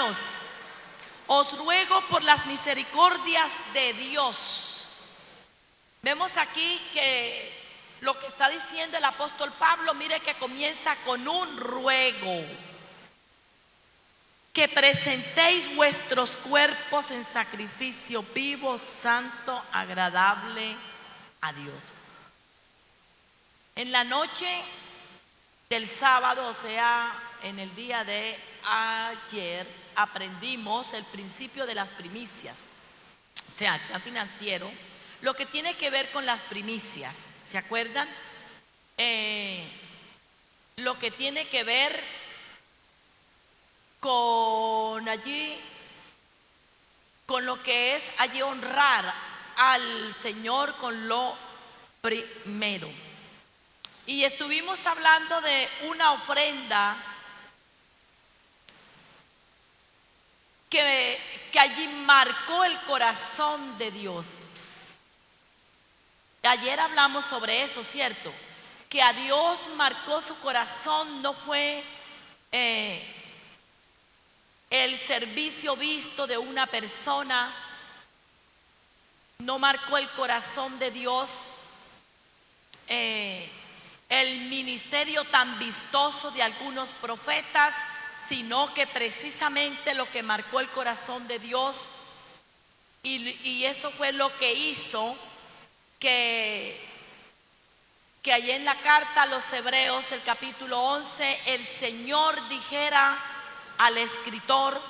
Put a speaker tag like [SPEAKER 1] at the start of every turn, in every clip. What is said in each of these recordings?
[SPEAKER 1] hermanos, os ruego por las misericordias de Dios. Vemos aquí que lo que está diciendo el apóstol Pablo, mire que comienza con un ruego. Que presentéis vuestros cuerpos en sacrificio vivo, santo, agradable a Dios. En la noche del sábado, o sea, en el día de ayer, aprendimos el principio de las primicias, o sea, el plan financiero, lo que tiene que ver con las primicias. ¿Se acuerdan? Lo que tiene que ver con lo que es allí honrar al Señor con lo primero. Y estuvimos hablando de una ofrenda que allí marcó el corazón de Dios. Ayer hablamos sobre eso, ¿cierto? Que a Dios marcó su corazón, no fue el servicio visto de una persona, no marcó el corazón de Dios el ministerio tan vistoso de algunos profetas, sino que precisamente lo que marcó el corazón de Dios, y eso fue lo que hizo que allí en la carta a los Hebreos, el capítulo 11, el Señor dijera al escritor: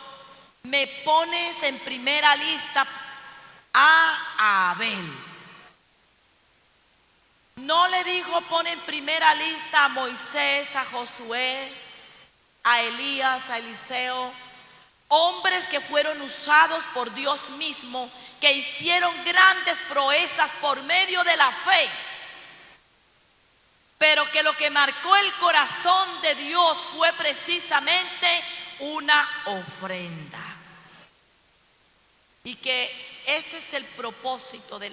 [SPEAKER 1] me pones en primera lista a Abel. No le dijo pone en primera lista a Moisés, a Josué, a Elías, a Eliseo, hombres que fueron usados por Dios mismo, que hicieron grandes proezas por medio de la fe, pero que lo que marcó el corazón de Dios fue precisamente una ofrenda. Y que ese es el propósito de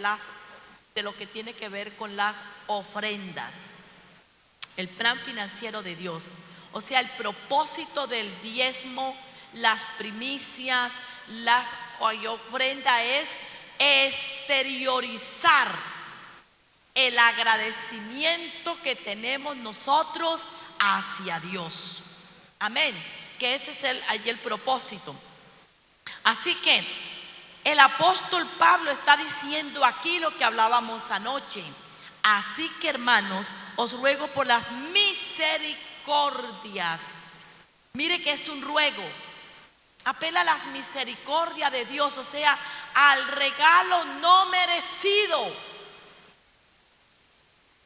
[SPEAKER 1] lo que tiene que ver con las ofrendas, el plan financiero de Dios. O sea, el propósito del diezmo, las primicias, la ofrenda es exteriorizar el agradecimiento que tenemos nosotros hacia Dios. Amén. Que ese es el propósito. Así que el apóstol Pablo está diciendo aquí lo que hablábamos anoche. Así que, hermanos, os ruego por las misericordias. Mire que es un ruego. Apela a las misericordias de Dios, o sea, al regalo no merecido.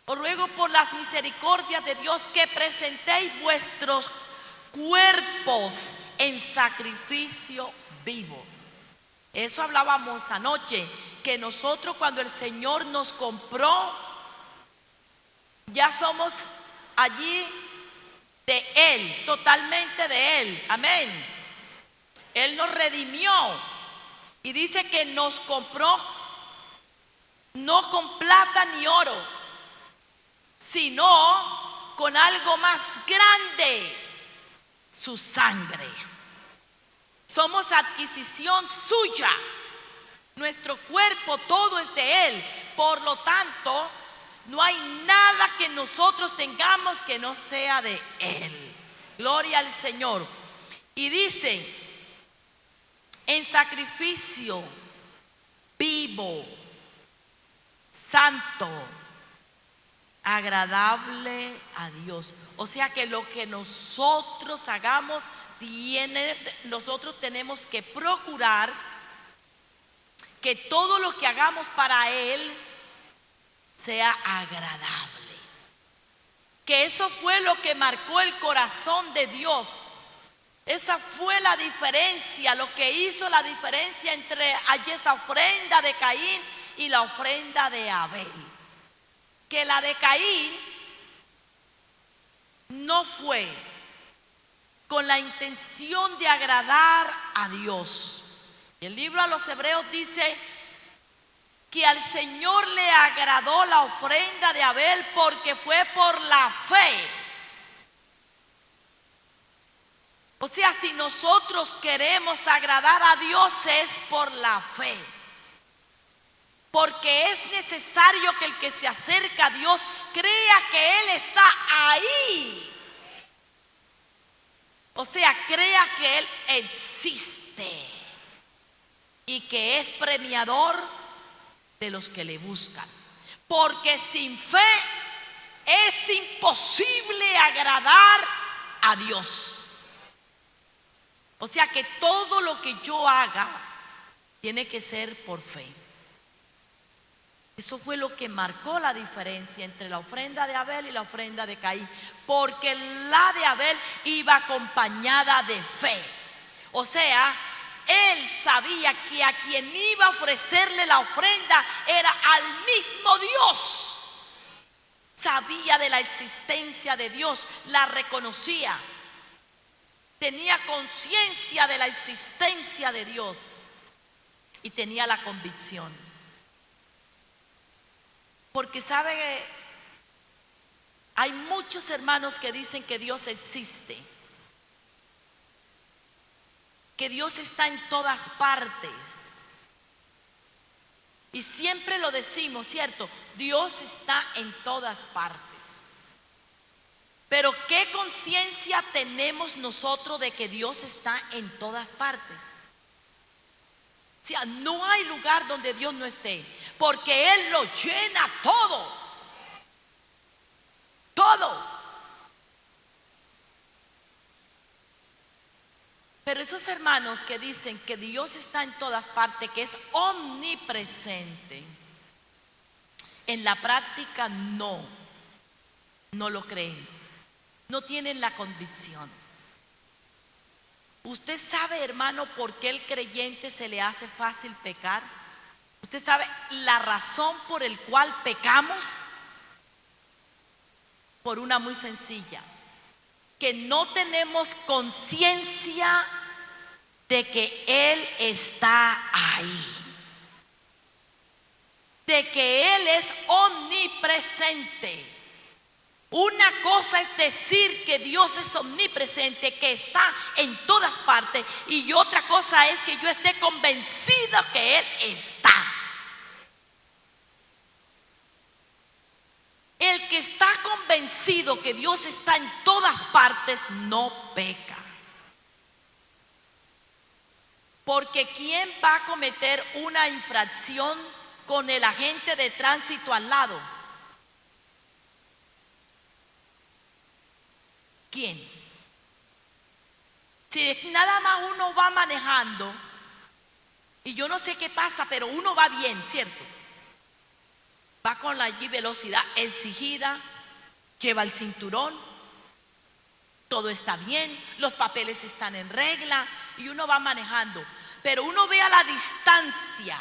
[SPEAKER 1] Os ruego por las misericordias de Dios que presentéis vuestros cuerpos en sacrificio vivo. Eso hablábamos anoche, que nosotros cuando el Señor nos compró, ya somos allí de Él, totalmente de Él. Amén. Él nos redimió y dice que nos compró no con plata ni oro, sino con algo más grande, su sangre. Somos adquisición suya. Nuestro cuerpo todo es de Él. Por lo tanto, no hay nada que nosotros tengamos que no sea de Él. Gloria al Señor. Y dice, en sacrificio vivo, santo, agradable a Dios. O sea que lo que nosotros hagamos, nosotros tenemos que procurar que todo lo que hagamos para Él sea agradable. Que eso fue lo que marcó el corazón de Dios. Esa fue la diferencia, lo que hizo la diferencia entre allí esa ofrenda de Caín y la ofrenda de Abel. Que la de Caín no fue con la intención de agradar a Dios. El libro a los Hebreos dice que al Señor le agradó la ofrenda de Abel porque fue por la fe. O sea, si nosotros queremos agradar a Dios es por la fe. Porque es necesario que el que se acerca a Dios crea que Él está ahí. O sea, crea que Él existe y que es premiador de los que le buscan. Porque sin fe es imposible agradar a Dios. O sea que todo lo que yo haga tiene que ser por fe. Eso fue lo que marcó la diferencia entre la ofrenda de Abel y la ofrenda de Caín, porque la de Abel iba acompañada de fe. O sea, él sabía que a quien iba a ofrecerle la ofrenda era al mismo Dios. Sabía de la existencia de Dios, la reconocía, tenía conciencia de la existencia de Dios y tenía la convicción. Porque sabe, hay muchos hermanos que dicen que Dios existe, que Dios está en todas partes. Y siempre lo decimos, ¿cierto? Dios está en todas partes. Pero ¿qué conciencia tenemos nosotros de que Dios está en todas partes? O sea, no hay lugar donde Dios no esté, porque Él lo llena todo. Todo. Pero esos hermanos que dicen que Dios está en todas partes, que es omnipresente, en la práctica no lo creen, no tienen la convicción. ¿Usted sabe, hermano, por qué el creyente se le hace fácil pecar? ¿Usted sabe la razón por el cual pecamos? Por una muy sencilla, que no tenemos conciencia de que Él está ahí, de que Él es omnipresente. Una cosa es decir que Dios es omnipresente, que está en todas partes, y otra cosa es que yo esté convencido que Él está. El que está convencido que Dios está en todas partes no peca. Porque ¿quién va a cometer una infracción con el agente de tránsito al lado? ¿Quién? Si nada más uno va manejando y yo no sé qué pasa, pero uno va bien, ¿cierto? Va con la velocidad exigida, lleva el cinturón, todo está bien, los papeles están en regla y uno va manejando. Pero uno ve a la distancia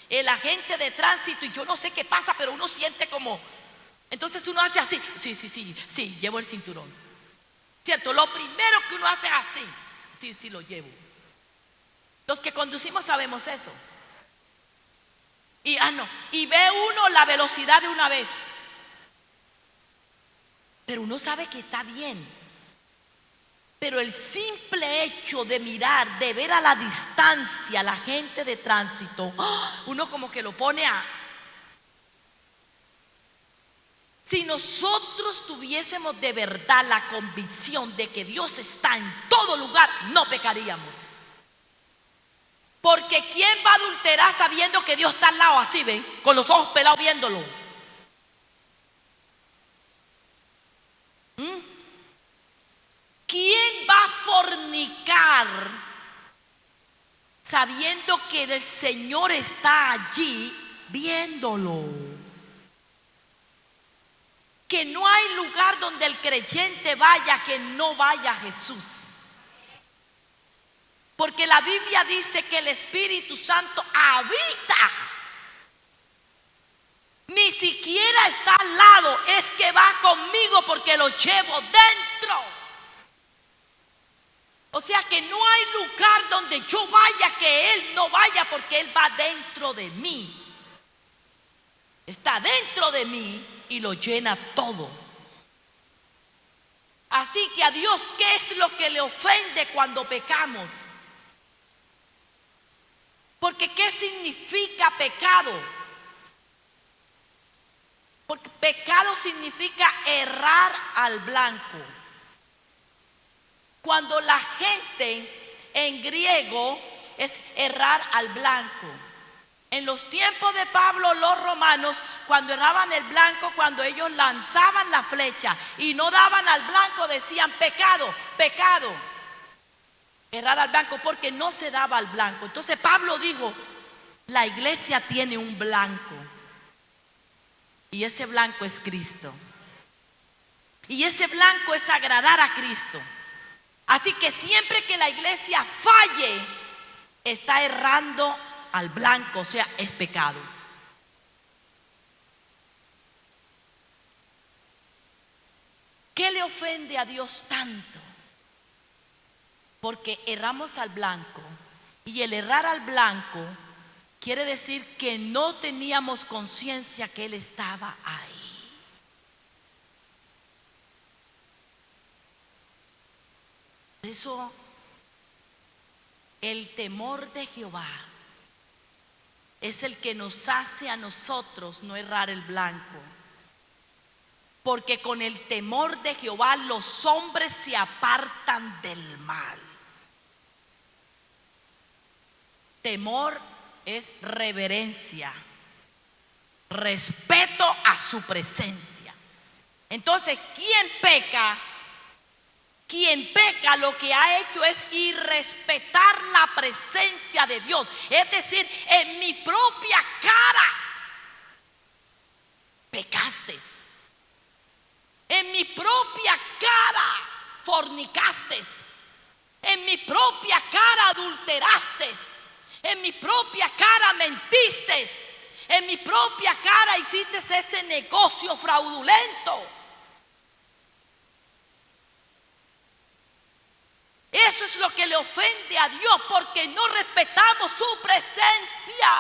[SPEAKER 1] el agente de tránsito y yo no sé qué pasa, pero uno siente como... Entonces uno hace así, sí, llevo el cinturón. ¿Cierto? Lo primero que uno hace es así, sí, lo llevo. Los que conducimos sabemos eso. Y ve uno la velocidad de una vez. Pero uno sabe que está bien. Pero el simple hecho de mirar, de ver a la distancia a la gente de tránsito, uno como que lo pone a... Si nosotros tuviésemos de verdad la convicción de que Dios está en todo lugar, no pecaríamos. Porque ¿quién va a adulterar sabiendo que Dios está al lado así, ven? Con los ojos pelados viéndolo. ¿Quién va a fornicar sabiendo que el Señor está allí viéndolo? Que no hay lugar donde el creyente vaya que no vaya Jesús. Porque la Biblia dice que el Espíritu Santo habita. Ni siquiera está al lado, es que va conmigo porque lo llevo dentro. O sea que no hay lugar donde yo vaya que Él no vaya, porque Él va dentro de mí. Está dentro de mí y lo llena todo. Así que a Dios, ¿qué es lo que le ofende cuando pecamos? Porque ¿qué significa pecado? Porque pecado significa errar al blanco. Cuando la gente en griego es errar al blanco. En los tiempos de Pablo, los romanos, cuando erraban el blanco, cuando ellos lanzaban la flecha y no daban al blanco, decían pecado, pecado. Errar al blanco, porque no se daba al blanco. Entonces Pablo dijo, la iglesia tiene un blanco. Y ese blanco es Cristo. Y ese blanco es agradar a Cristo. Así que siempre que la iglesia falle, está errando al blanco, o sea, es pecado. ¿Qué le ofende a Dios tanto? Porque erramos al blanco. Y el errar al blanco quiere decir que no teníamos conciencia que Él estaba ahí. Por eso, el temor de Jehová es el que nos hace a nosotros no errar el blanco. Porque con el temor de Jehová los hombres se apartan del mal. Temor es reverencia, respeto a su presencia. Entonces, ¿quién peca? Quien peca lo que ha hecho es irrespetar la presencia de Dios. Es decir, en mi propia cara pecaste. En mi propia cara fornicaste. En mi propia cara adulteraste. En mi propia cara mentiste. En mi propia cara hiciste ese negocio fraudulento. Eso es lo que le ofende a Dios, porque no respetamos su presencia.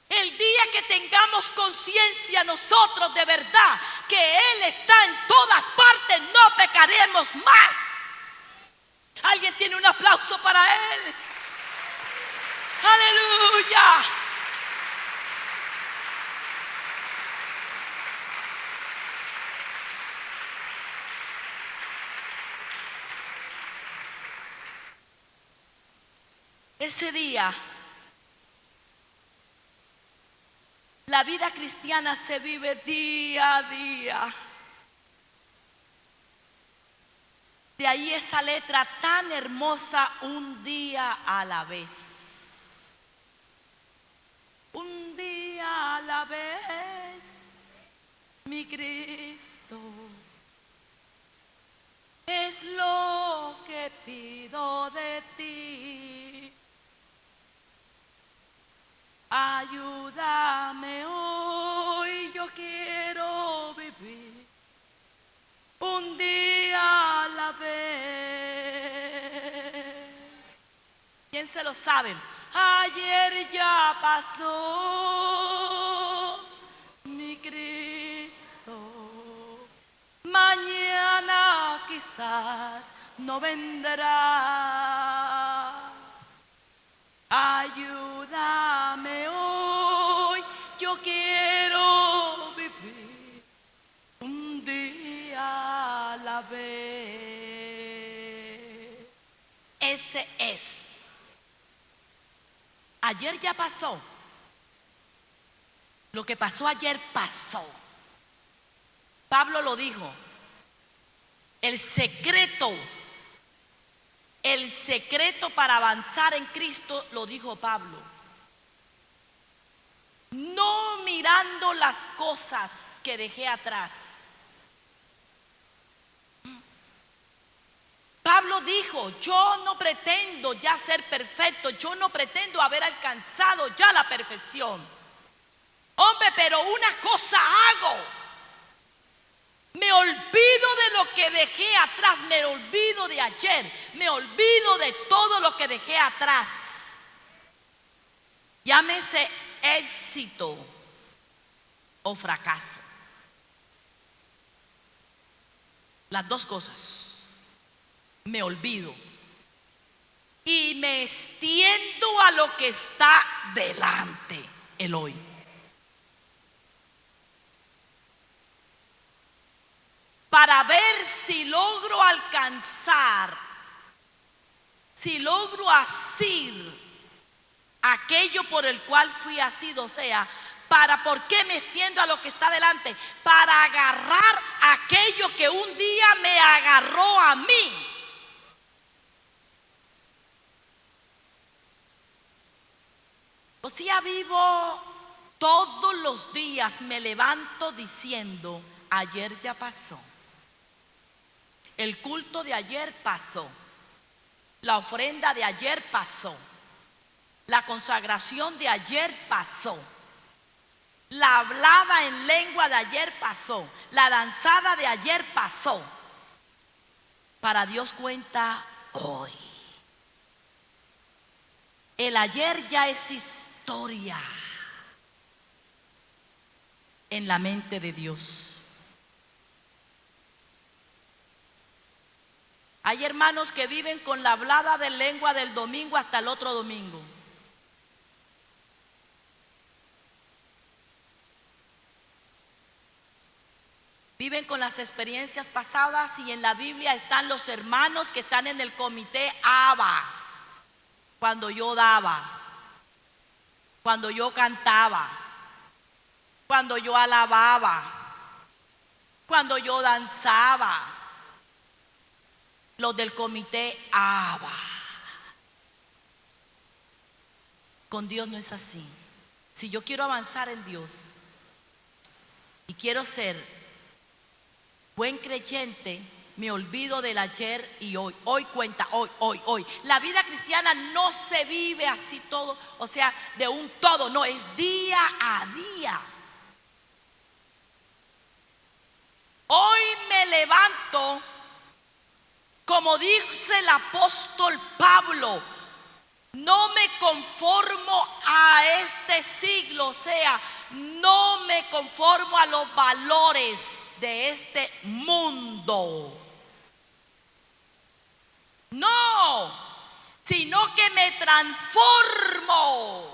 [SPEAKER 1] El día que tengamos conciencia nosotros de verdad que Él está en todas partes, no pecaremos más. ¿Alguien tiene un aplauso para Él? ¡Aleluya! Ese día, la vida cristiana se vive día a día. De ahí esa letra tan hermosa, un día a la vez. Un día a la vez, mi Cristo, es lo que pido de ti. Ayúdame hoy, yo quiero vivir un día a la vez. ¿Quién se lo sabe? Ayer ya pasó, mi Cristo. Mañana quizás no vendrá. Ayúdame hoy, yo quiero vivir un día a la vez. Ese es. Ayer ya pasó. Lo que pasó ayer pasó. Pablo lo dijo. El secreto para avanzar en Cristo, lo dijo Pablo. No mirando las cosas que dejé atrás. Pablo dijo, yo no pretendo ya ser perfecto, yo no pretendo haber alcanzado ya la perfección. Hombre, pero una cosa hago. Me olvido de lo que dejé atrás, me olvido de ayer, me olvido de todo lo que dejé atrás. Llámese éxito o fracaso. Las dos cosas. Me olvido y me extiendo a lo que está delante, el hoy. Para ver si logro alcanzar, si logro asir aquello por el cual fui asido. O sea, ¿por qué me extiendo a lo que está delante? Para agarrar aquello que un día me agarró a mí. O sea, vivo todos los días, me levanto diciendo, ayer ya pasó. El culto de ayer pasó. La ofrenda de ayer pasó. La consagración de ayer pasó. La hablada en lengua de ayer pasó. La danzada de ayer pasó. Para Dios cuenta hoy. El ayer ya es historia en la mente de Dios. Hay hermanos que viven con la hablada de lengua del domingo hasta el otro domingo. Viven con las experiencias pasadas y en la Biblia están los hermanos que están en el comité ABA. Cuando yo daba, cuando yo cantaba, cuando yo alababa, cuando yo danzaba. Los del comité ABA. Con Dios no es así. Si yo quiero avanzar en Dios y quiero ser buen creyente, me olvido del ayer y hoy. Hoy cuenta, hoy. La vida cristiana no se vive así todo, o sea, de un todo, no, es día a día. Hoy me levanto, como dice el apóstol Pablo, no me conformo a este siglo, o sea, no me conformo a los valores de este mundo. No, sino que me transformo.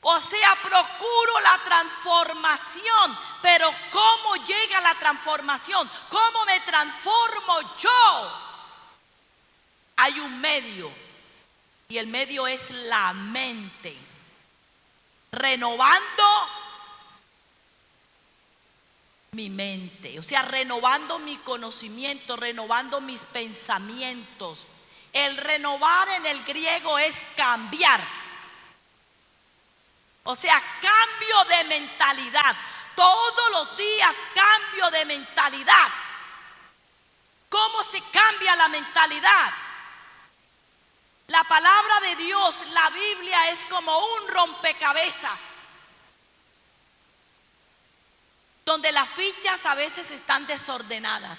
[SPEAKER 1] O sea, procuro la transformación. Pero ¿cómo llega la transformación? ¿Cómo me transformo yo? Hay un medio, y el medio es la mente. Renovando mi mente, o sea, renovando mi conocimiento, renovando mis pensamientos. El renovar en el griego es cambiar. O sea, cambio de mentalidad. Todos los días cambio de mentalidad. ¿Cómo se cambia la mentalidad? La palabra de Dios, la Biblia, es como un rompecabezas, donde las fichas a veces están desordenadas.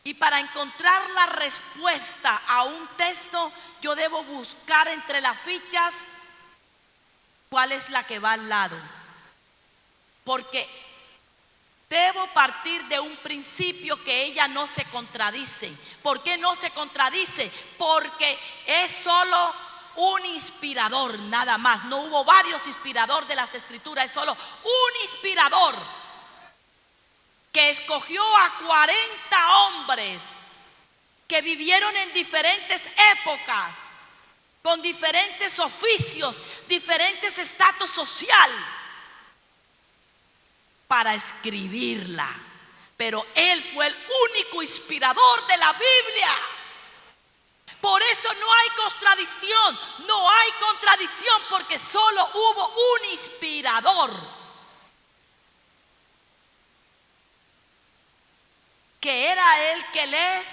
[SPEAKER 1] Y para encontrar la respuesta a un texto, yo debo buscar entre las fichas cuál es la que va al lado. Porque debo partir de un principio que ella no se contradice. ¿Por qué no se contradice? Porque es solo un inspirador, nada más. No hubo varios inspiradores de las Escrituras, es solo un inspirador que escogió a 40 hombres que vivieron en diferentes épocas, con diferentes oficios, diferentes estatus social, para escribirla. Pero él fue el único inspirador de la Biblia. Por eso no hay contradicción, no hay contradicción, porque solo hubo un inspirador, que era el que les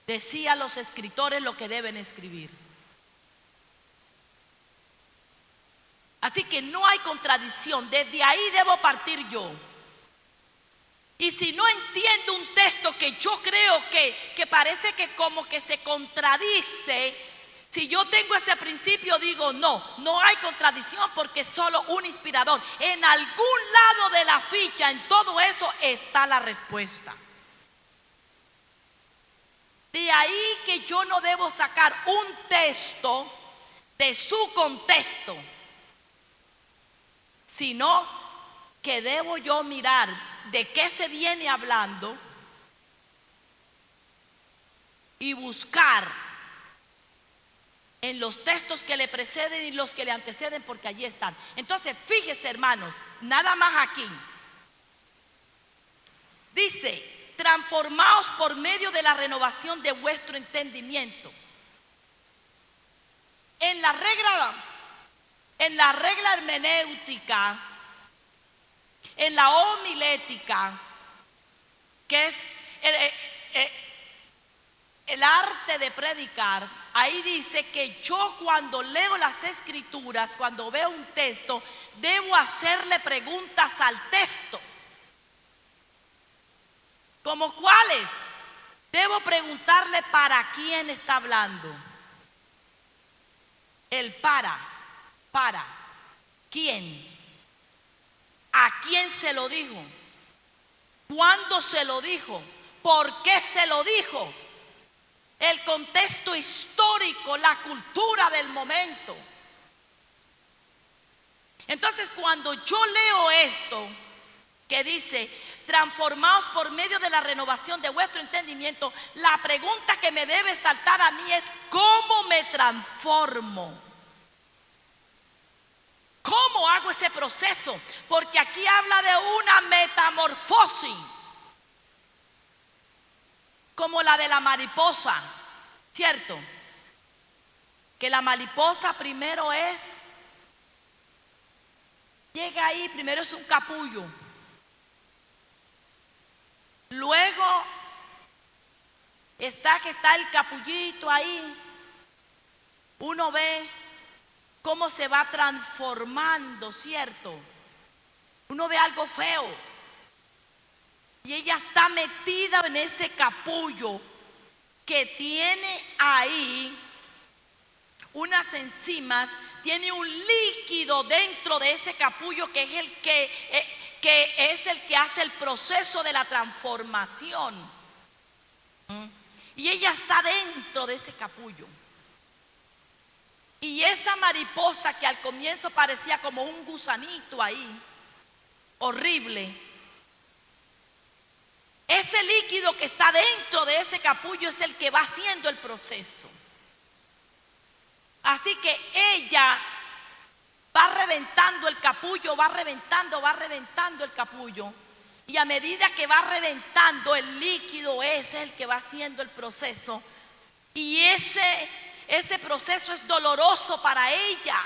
[SPEAKER 1] decía a los escritores lo que deben escribir. Así que no hay contradicción, desde ahí debo partir yo. Y si no entiendo un texto que yo creo que parece que como que se contradice, Si yo tengo ese principio, digo no hay contradicción porque es solo un inspirador. En algún lado de la ficha, en todo eso, está la respuesta. De ahí que yo no debo sacar un texto de su contexto, sino que debo yo mirar de qué se viene hablando y buscar en los textos que le preceden y los que le anteceden, porque allí están. Entonces, fíjese, hermanos, nada más aquí. Dice, transformaos por medio de la renovación de vuestro entendimiento. En la regla hermenéutica, en la homilética, que es el arte de predicar, ahí dice que yo cuando leo las escrituras, cuando veo un texto, debo hacerle preguntas al texto. ¿Como cuáles? Debo preguntarle para quién está hablando. El para, ¿quién? ¿A quién se lo dijo? ¿Cuándo se lo dijo? ¿Por qué se lo dijo? El contexto histórico, la cultura del momento. Entonces, cuando yo leo esto, que dice, transformaos por medio de la renovación de vuestro entendimiento, la pregunta que me debe saltar a mí es, ¿cómo me transformo? ¿Cómo hago ese proceso? Porque aquí habla de una metamorfosis, como la de la mariposa, ¿cierto? Que la mariposa primero llega ahí, primero es un capullo. Luego está el capullito ahí. Uno ve cómo se va transformando, ¿cierto? Uno ve algo feo. Y ella está metida en ese capullo que tiene ahí unas enzimas, tiene un líquido dentro de ese capullo que es el que hace el proceso de la transformación. Y ella está dentro de ese capullo. Y esa mariposa que al comienzo parecía como un gusanito ahí, horrible, ese líquido que está dentro de ese capullo es el que va haciendo el proceso. Así que ella va reventando el capullo, va reventando el capullo. Y a medida que va reventando el líquido, ese es el que va haciendo el proceso. Y ese proceso es doloroso para ella.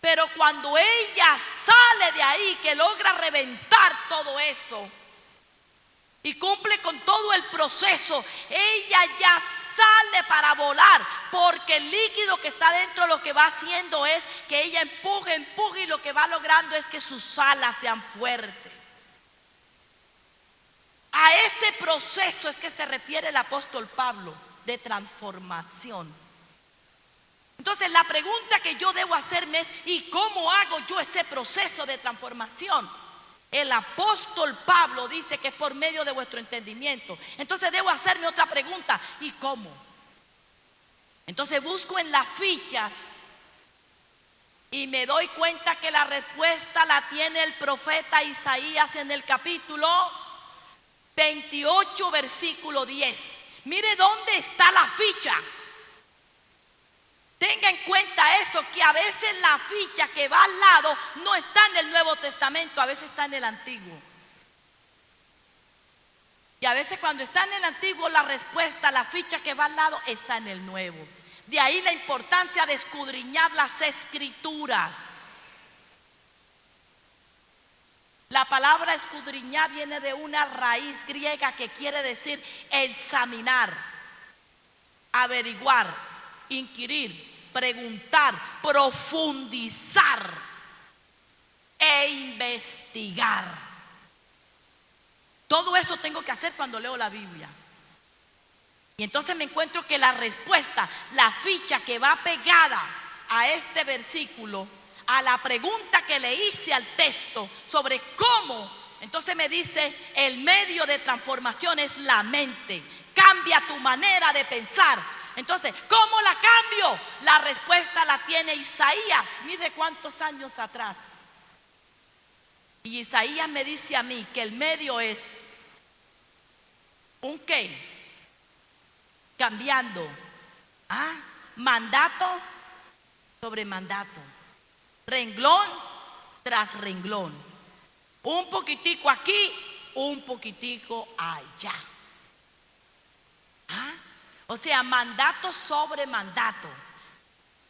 [SPEAKER 1] Pero cuando ella sale de ahí, que logra reventar todo eso y cumple con todo el proceso, ella ya sale para volar, porque el líquido que está dentro lo que va haciendo es que ella empuja y lo que va logrando es que sus alas sean fuertes. A ese proceso es que se refiere el apóstol Pablo, de transformación. Entonces la pregunta que yo debo hacerme es, ¿y cómo hago yo ese proceso de transformación? El apóstol Pablo dice que es por medio de vuestro entendimiento. Entonces debo hacerme otra pregunta, ¿y cómo? Entonces busco en las fichas y me doy cuenta que la respuesta la tiene el profeta Isaías en el capítulo 28, versículo 10. Mire dónde está la ficha. Tenga en cuenta eso, que a veces la ficha que va al lado no está en el Nuevo Testamento, a veces está en el Antiguo. Y a veces cuando está en el Antiguo, la respuesta, la ficha que va al lado, está en el Nuevo. De ahí la importancia de escudriñar las Escrituras. La palabra escudriñar viene de una raíz griega que quiere decir examinar, averiguar, inquirir, preguntar, profundizar e investigar. Todo eso tengo que hacer cuando leo la Biblia. Y entonces me encuentro que la respuesta, la ficha que va pegada a este versículo, a la pregunta que le hice al texto sobre cómo, entonces me dice, el medio de transformación es la mente. Cambia tu manera de pensar. Entonces, ¿cómo la cambio? La respuesta la tiene Isaías. Mire cuántos años atrás. Y Isaías me dice a mí que el medio es un qué, cambiando mandato sobre mandato, renglón tras renglón, un poquitico aquí, un poquitico allá. O sea, mandato sobre mandato.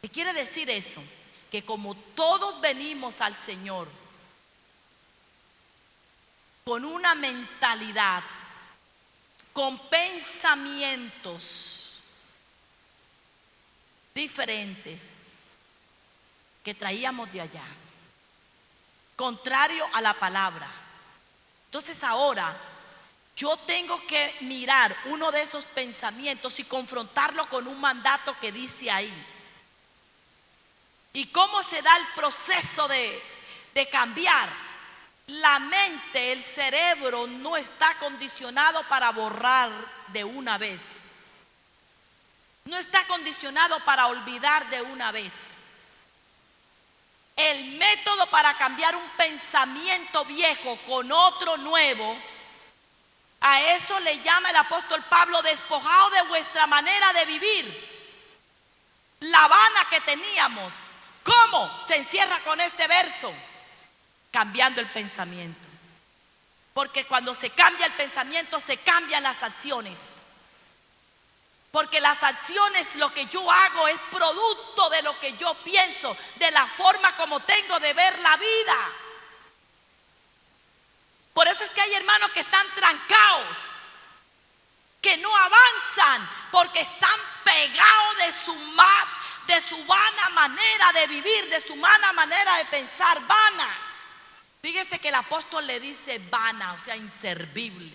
[SPEAKER 1] ¿Qué quiere decir eso? Que como todos venimos al Señor con una mentalidad, con pensamientos diferentes que traíamos de allá, contrario a la palabra. Entonces ahora yo tengo que mirar uno de esos pensamientos y confrontarlo con un mandato que dice ahí. ¿Y cómo se da el proceso de cambiar? La mente, el cerebro no está condicionado para borrar de una vez. No está condicionado para olvidar de una vez. El método para cambiar un pensamiento viejo con otro nuevo, a eso le llama el apóstol Pablo: despojaos de vuestra manera de vivir, la vana que teníamos. ¿Cómo? Se encierra con este verso: cambiando el pensamiento. Porque cuando se cambia el pensamiento, se cambian las acciones. Porque las acciones, lo que yo hago es producto de lo que yo pienso, de la forma como tengo de ver la vida. Por eso es que hay hermanos que están trancados, que no avanzan, porque están pegados de su vana manera de vivir, de su vana manera de pensar, vana. Fíjese que el apóstol le dice vana, o sea, inservible.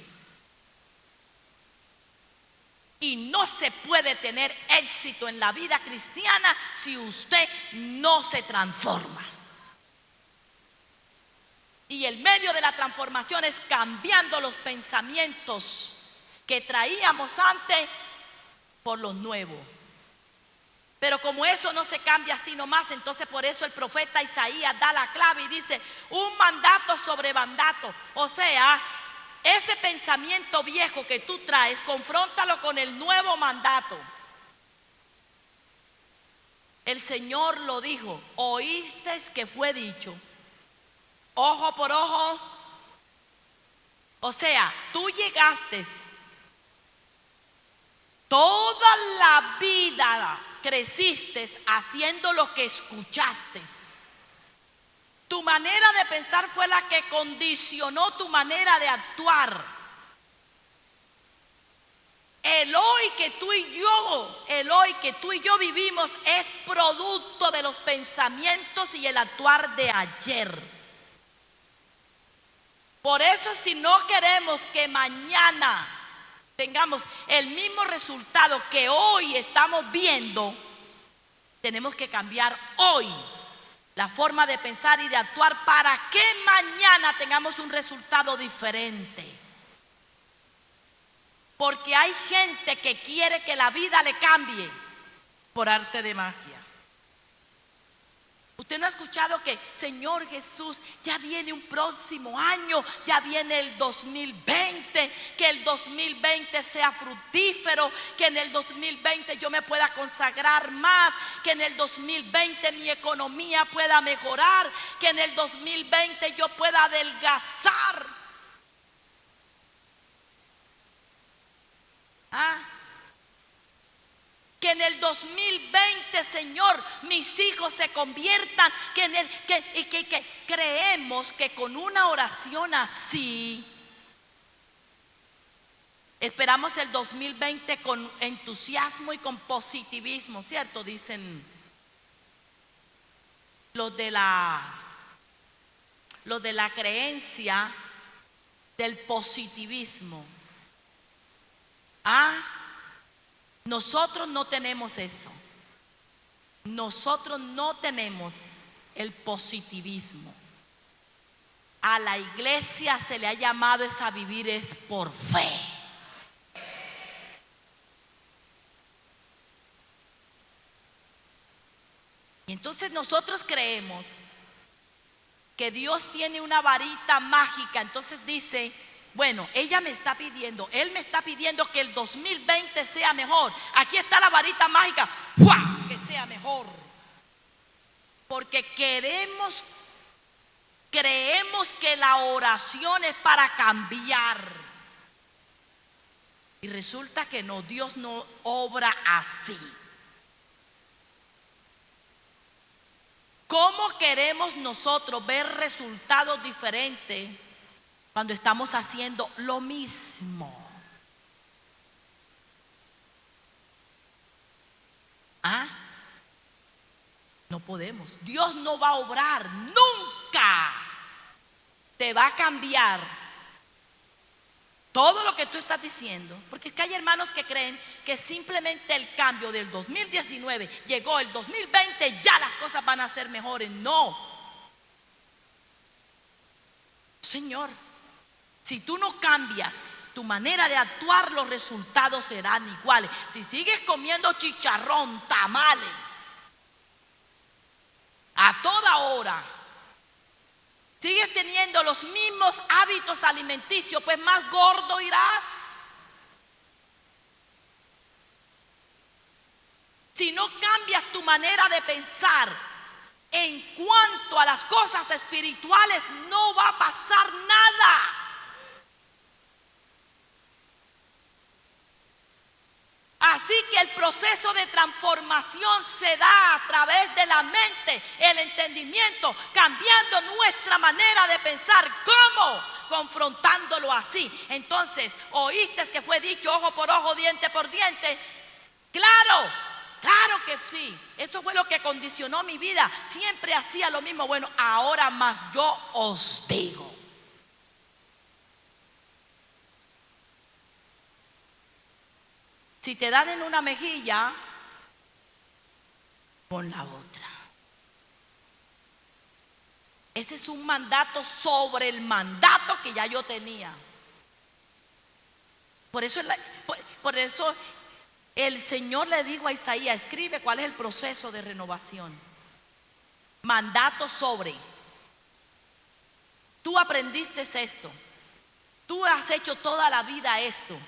[SPEAKER 1] Y no se puede tener éxito en la vida cristiana si usted no se transforma. Y el medio de la transformación es cambiando los pensamientos que traíamos antes por los nuevos. Pero como eso no se cambia así nomás, entonces por eso el profeta Isaías da la clave y dice: un mandato sobre mandato. O sea, ese pensamiento viejo que tú traes, confróntalo con el nuevo mandato. El Señor lo dijo: oísteis que fue dicho, ojo por ojo. O sea, tú llegaste toda la vida, creciste haciendo lo que escuchaste. Tu manera de pensar fue la que condicionó tu manera de actuar. El hoy que tú y yo vivimos es producto de los pensamientos y el actuar de ayer. Por eso, si no queremos que mañana tengamos el mismo resultado que hoy estamos viendo, tenemos que cambiar hoy la forma de pensar y de actuar para que mañana tengamos un resultado diferente. Porque hay gente que quiere que la vida le cambie por arte de magia. Usted no ha escuchado que: Señor Jesús, ya viene un próximo año, ya viene el 2020, que el 2020 sea fructífero, que en el 2020 yo me pueda consagrar más, que en el 2020 mi economía pueda mejorar, que en el 2020 yo pueda adelgazar? Que en el 2020, Señor, mis hijos se conviertan, que creemos que con una oración así esperamos el 2020 con entusiasmo y con positivismo, ¿cierto? Dicen los de la creencia del positivismo. Nosotros no tenemos eso. Nosotros no tenemos el positivismo. A la iglesia se le ha llamado a vivir es por fe. Y entonces nosotros creemos que Dios tiene una varita mágica. Entonces dice, bueno, ella me está pidiendo, él me está pidiendo que el 2020 sea mejor. Aquí está la varita mágica, ¡fua!, que sea mejor. Porque creemos que la oración es para cambiar. Y resulta que no, Dios no obra así. ¿Cómo queremos nosotros ver resultados diferentes cuando estamos haciendo lo mismo? ¿Ah? No podemos. Dios no va a obrar nunca. Te va a cambiar todo lo que tú estás diciendo. Porque es que hay hermanos que creen que simplemente el cambio del 2019 llegó el 2020, ya las cosas van a ser mejores. No. Señor, si tú no cambias tu manera de actuar, los resultados serán iguales. Si sigues comiendo chicharrón, tamales, a toda hora, sigues teniendo los mismos hábitos alimenticios, pues más gordo irás. Si no cambias tu manera de pensar en cuanto a las cosas espirituales, no va a pasar nada. Así que el proceso de transformación se da a través de la mente, el entendimiento, cambiando nuestra manera de pensar. ¿Cómo? Confrontándolo así. Entonces, ¿oíste que fue dicho ojo por ojo, diente por diente? Claro, claro que sí. Eso fue lo que condicionó mi vida. Siempre hacía lo mismo. Bueno, ahora más yo os digo. Si te dan en una mejilla, pon la otra. Ese es un mandato sobre el mandato que ya yo tenía. Por eso el Señor le dijo a Isaías, escribe cuál es el proceso de renovación. Mandato sobre. Tú aprendiste esto. Tú has hecho toda la vida esto.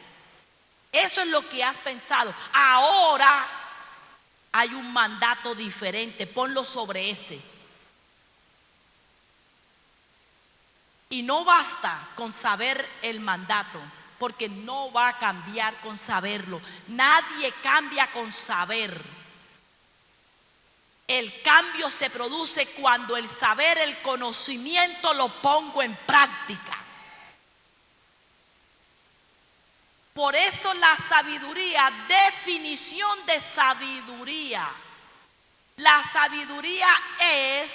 [SPEAKER 1] Eso es lo que has pensado. Ahora hay un mandato diferente. Ponlo sobre ese. Y no basta con saber el mandato, porque no va a cambiar con saberlo. Nadie cambia con saber. El cambio se produce cuando el saber, el conocimiento lo pongo en práctica. Por eso la sabiduría, definición de sabiduría. La sabiduría es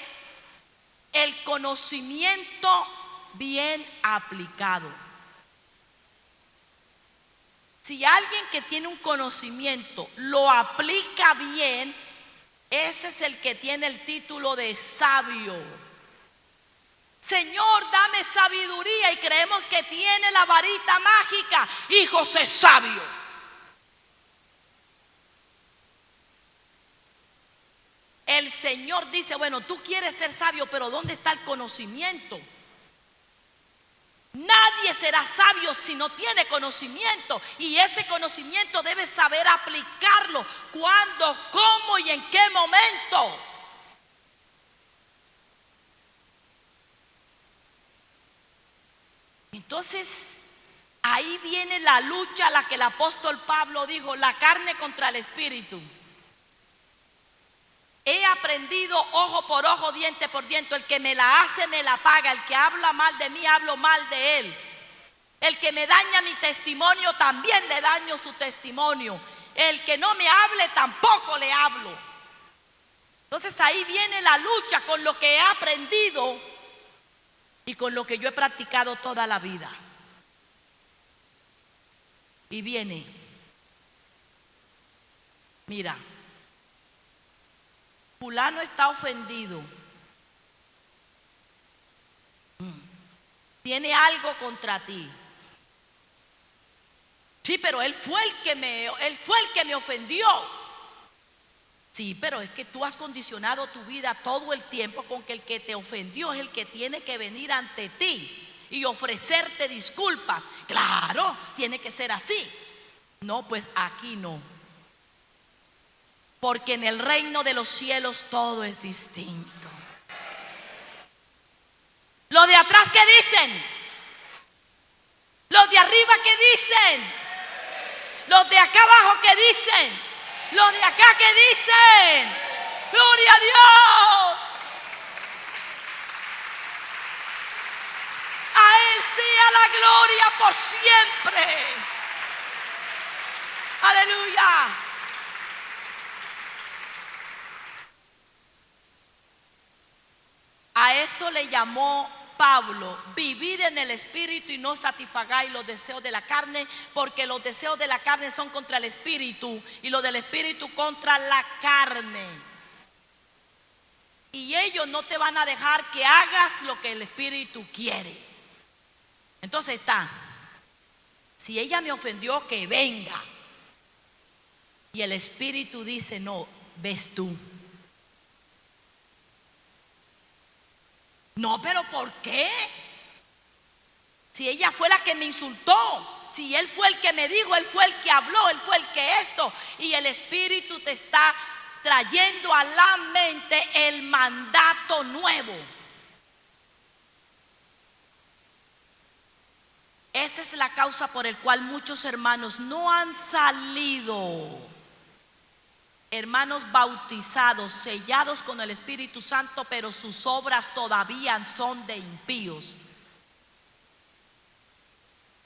[SPEAKER 1] el conocimiento bien aplicado. Si alguien que tiene un conocimiento lo aplica bien, ese es el que tiene el título de sabio. Señor, dame sabiduría, y creemos que tiene la varita mágica. Hijo, sé sabio. El Señor dice, bueno, tú quieres ser sabio, pero ¿dónde está el conocimiento? Nadie será sabio si no tiene conocimiento, y ese conocimiento debe saber aplicarlo. ¿Cuándo, cómo y en qué momento? Entonces, ahí viene la lucha a la que el apóstol Pablo dijo, la carne contra el espíritu. He aprendido ojo por ojo, diente por diente. El que me la hace, me la paga. El que habla mal de mí, hablo mal de él. El que me daña mi testimonio, también le daño su testimonio. El que no me hable, tampoco le hablo. Entonces ahí viene la lucha con lo que he aprendido y con lo que yo he practicado toda la vida. Y viene Mira, fulano está ofendido, tiene algo contra ti. Sí, pero él fue el que me ofendió. Sí, pero es que tú has condicionado tu vida todo el tiempo con que el que te ofendió es el que tiene que venir ante ti y ofrecerte disculpas. Claro, tiene que ser así. No, pues aquí no. Porque en el reino de los cielos todo es distinto. Los de atrás, ¿qué dicen? Los de arriba, ¿qué dicen? Los de acá abajo, ¿qué dicen? Los de acá, ¿qué dicen? ¡Gloria a Dios! A Él sea la gloria por siempre. ¡Aleluya! A eso le llamó Pablo: vivid en el espíritu y no satisfagáis los deseos de la carne, porque los deseos de la carne son contra el espíritu y los del espíritu contra la carne. Y ellos no te van a dejar que hagas lo que el espíritu quiere. Entonces está: si ella me ofendió, que venga. Y el espíritu dice: no, ves tú. No, pero ¿por qué? Si ella fue la que me insultó, si él fue el que me dijo, él fue el que habló, él fue el que esto. Y el espíritu te está trayendo a la mente el mandato nuevo. Esa es la causa por la cual muchos hermanos no han salido. Hermanos bautizados, sellados con el Espíritu Santo, pero sus obras todavía son de impíos.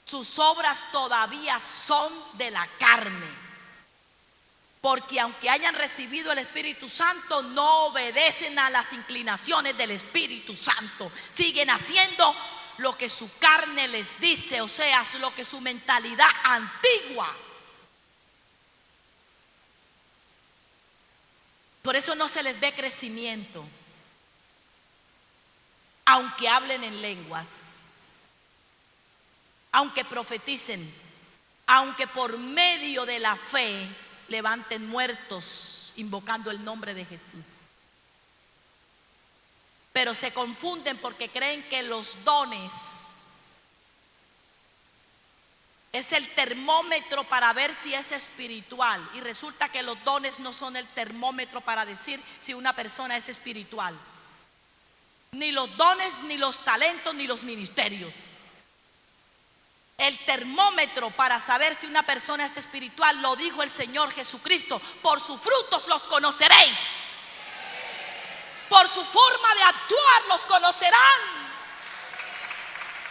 [SPEAKER 1] Sus obras todavía son de la carne. Porque aunque hayan recibido el Espíritu Santo, no obedecen a las inclinaciones del Espíritu Santo. Siguen haciendo lo que su carne les dice, o sea, lo que su mentalidad antigua. Por eso no se les ve crecimiento, aunque hablen en lenguas, aunque profeticen, aunque por medio de la fe levanten muertos invocando el nombre de Jesús. Pero se confunden porque creen que los dones es el termómetro para ver si es espiritual. Y resulta que los dones no son el termómetro para decir si una persona es espiritual. Ni los dones, ni los talentos, ni los ministerios. El termómetro para saber si una persona es espiritual lo dijo el Señor Jesucristo: por sus frutos los conoceréis. Por su forma de actuar los conocerán.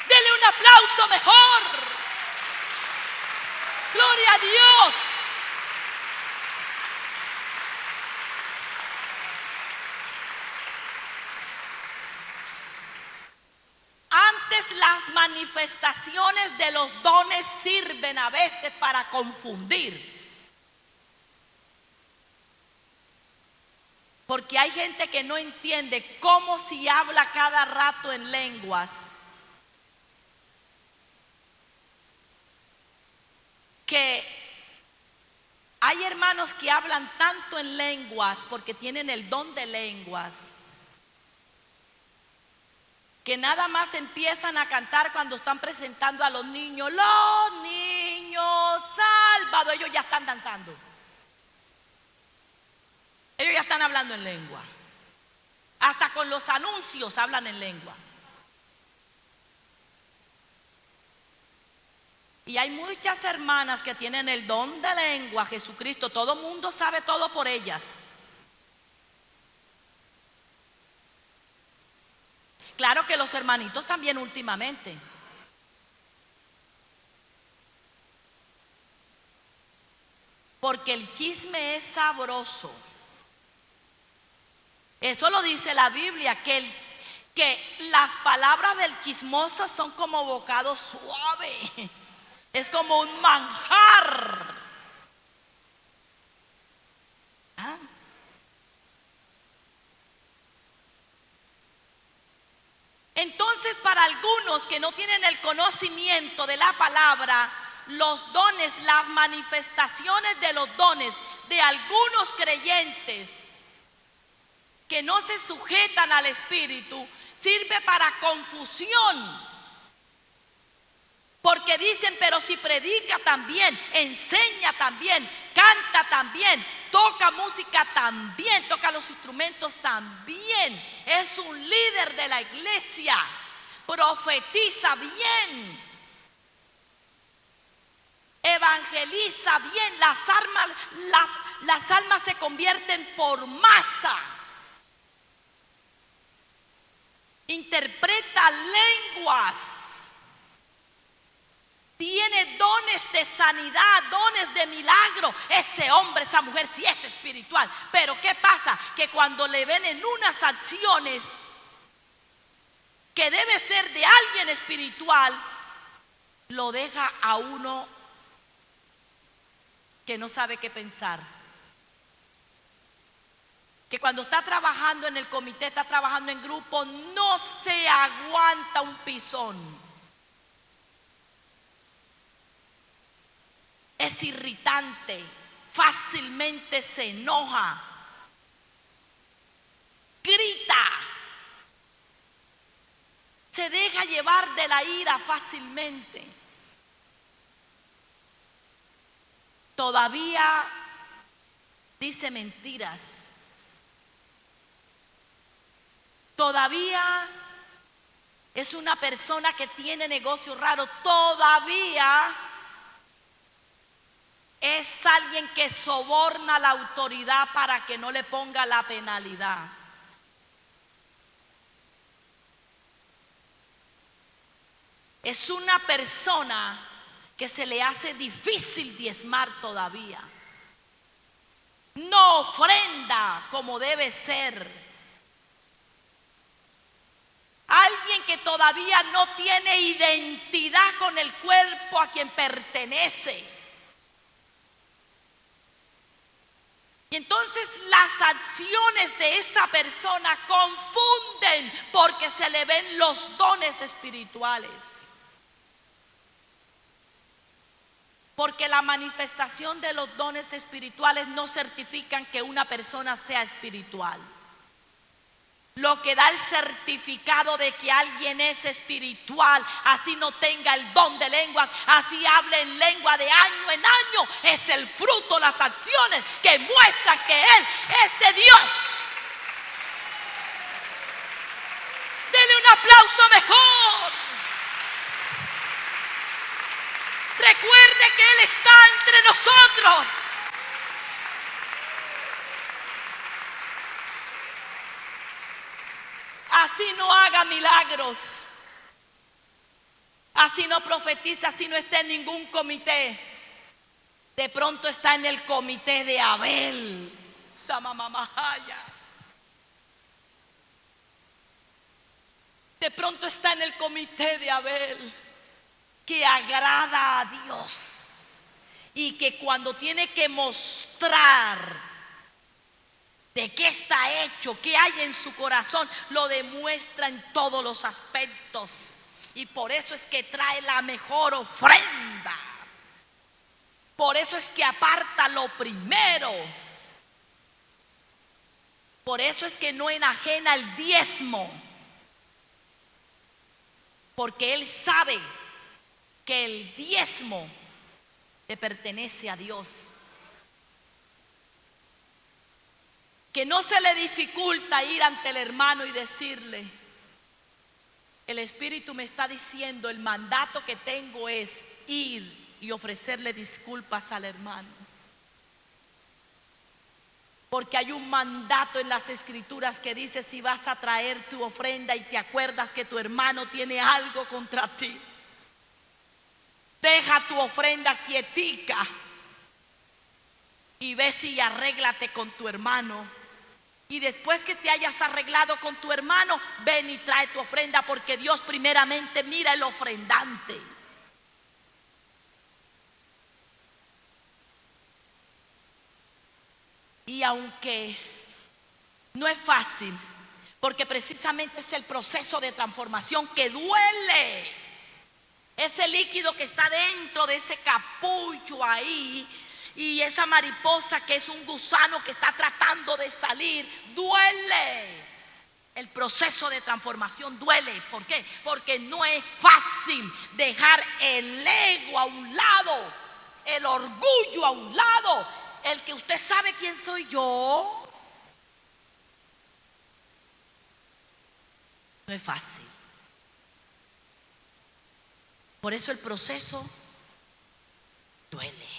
[SPEAKER 1] Dele un aplauso mejor. Gloria a Dios. Antes las manifestaciones de los dones sirven a veces para confundir. Porque hay gente que no entiende cómo si habla cada rato en lenguas, que hay hermanos que hablan tanto en lenguas porque tienen el don de lenguas, que nada más empiezan a cantar cuando están presentando a los niños salvados. Ellos ya están danzando, ellos ya están hablando en lengua. Hasta con los anuncios hablan en lengua. Y hay muchas hermanas que tienen el don de lengua. Jesucristo, todo el mundo sabe todo por ellas. Claro que los hermanitos también últimamente. Porque el chisme es sabroso. Eso lo dice la Biblia, que las palabras del chismoso son como bocado suave. Es como un manjar. Entonces, para algunos que no tienen el conocimiento de la palabra, los dones, las manifestaciones de los dones de algunos creyentes que no se sujetan al Espíritu, sirve para confusión. Porque dicen, pero si predica también, enseña también, canta también, toca música también, toca los instrumentos también, es un líder de la iglesia, profetiza bien, evangeliza bien, las almas se convierten por masa, interpreta lenguas, tiene dones de sanidad, dones de milagro. Ese hombre, esa mujer sí es espiritual. Pero ¿qué pasa? Que cuando le ven en unas acciones que debe ser de alguien espiritual, lo deja a uno que no sabe qué pensar. Que cuando está trabajando en el comité, está trabajando en grupo, no se aguanta un pisón. Es irritante, fácilmente se enoja, grita, se deja llevar de la ira fácilmente. Todavía dice mentiras. Todavía es una persona que tiene negocios raros. Todavía es alguien que soborna a la autoridad para que no le ponga la penalidad. Es una persona que se le hace difícil diezmar todavía. No ofrenda como debe ser. Alguien que todavía no tiene identidad con el cuerpo a quien pertenece. Y entonces las acciones de esa persona confunden porque se le ven los dones espirituales. Porque la manifestación de los dones espirituales no certifican que una persona sea espiritual. Lo que da el certificado de que alguien es espiritual, así no tenga el don de lenguas, así hable en lengua de año en año, es el fruto, las acciones que muestran que Él es de Dios. Dele un aplauso mejor. Recuerde que Él está entre nosotros. Así no haga milagros, así no profetiza, así no está en ningún comité. De pronto está en el comité de Abel. Samamamahaya. De pronto está en el comité de Abel, que agrada a Dios y que cuando tiene que mostrar de qué está hecho, qué hay en su corazón, lo demuestra en todos los aspectos. Y por eso es que trae la mejor ofrenda. Por eso es que aparta lo primero. Por eso es que no enajena el diezmo. Porque él sabe que el diezmo le pertenece a Dios. Que no se le dificulta ir ante el hermano y decirle: el Espíritu me está diciendo, el mandato que tengo es ir y ofrecerle disculpas al hermano. Porque hay un mandato en las Escrituras que dice: si vas a traer tu ofrenda y te acuerdas que tu hermano tiene algo contra ti, deja tu ofrenda quietica y ve si arréglate con tu hermano. Y después que te hayas arreglado con tu hermano, ven y trae tu ofrenda, porque Dios primeramente mira el ofrendante. Y aunque no es fácil, Porque precisamente es el proceso de transformación que duele. Ese líquido que está dentro de ese capullo ahí, y esa mariposa que es un gusano que está tratando de salir, duele. El proceso de transformación duele. ¿Por qué? Porque no es fácil dejar el ego a un lado, el orgullo a un lado, el que usted sabe quién soy yo. No es fácil. Por eso el proceso duele.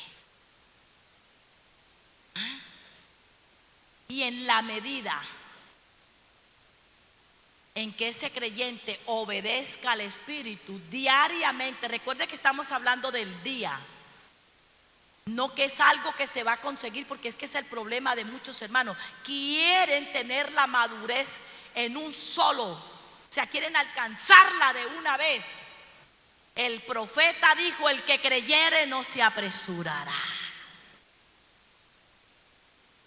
[SPEAKER 1] Y en la medida en que ese creyente obedezca al Espíritu diariamente, recuerde que estamos hablando del día, no que es algo que se va a conseguir, porque es que es el problema de muchos hermanos. Quieren tener la madurez en un solo, o sea, quieren alcanzarla de una vez. El profeta dijo: el que creyere no se apresurará,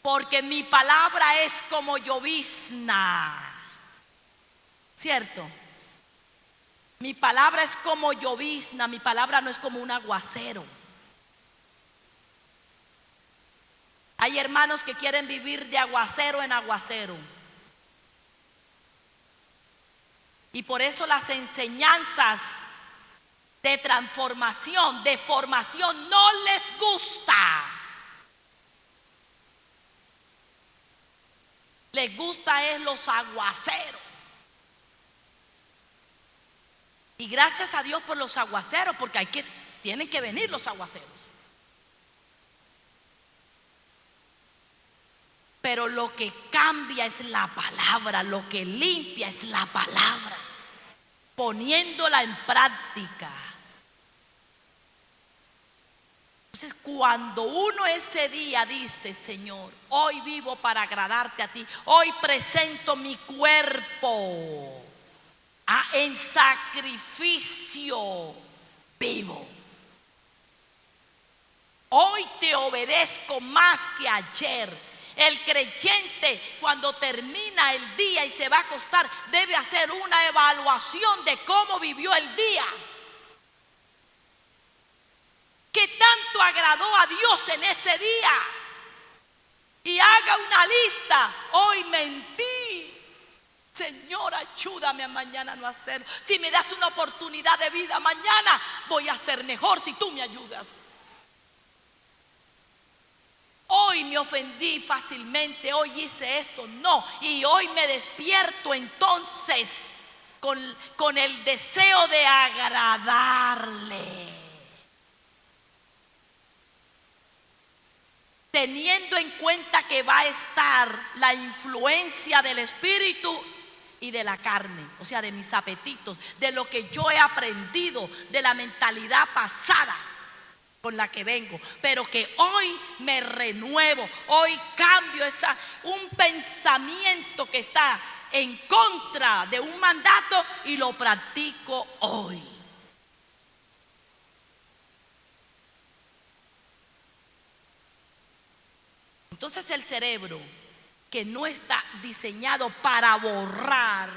[SPEAKER 1] porque mi palabra es como llovizna. ¿Cierto? Mi palabra es como llovizna, mi palabra no es como un aguacero. Hay hermanos que quieren vivir de aguacero en aguacero. Y por eso las enseñanzas de transformación, de formación, no les gusta. Les gusta es los aguaceros. Y gracias a Dios por los aguaceros, porque tienen que venir los aguaceros. Pero lo que cambia es la palabra, lo que limpia es la palabra, poniéndola en práctica. Entonces, cuando uno ese día dice: Señor, hoy vivo para agradarte a ti, hoy presento mi cuerpo en sacrificio vivo, hoy te obedezco más que ayer. El creyente, cuando termina el día y se va a acostar, debe hacer una evaluación de cómo vivió el día. ¿Qué tanto agradó a Dios en ese día? Y haga una lista. Hoy mentí. Señor, ayúdame a mañana no hacerlo. Si me das una oportunidad de vida mañana, voy a ser mejor si tú me ayudas. Hoy me ofendí fácilmente, hoy hice esto, no. Y hoy me despierto entonces con el deseo de agradarle, teniendo en cuenta que va a estar la influencia del Espíritu y de la carne, o sea, de mis apetitos, de lo que yo he aprendido, de la mentalidad pasada con la que vengo, pero que hoy me renuevo, hoy cambio un pensamiento que está en contra de un mandato y lo practico hoy. Entonces el cerebro, que no está diseñado para borrar,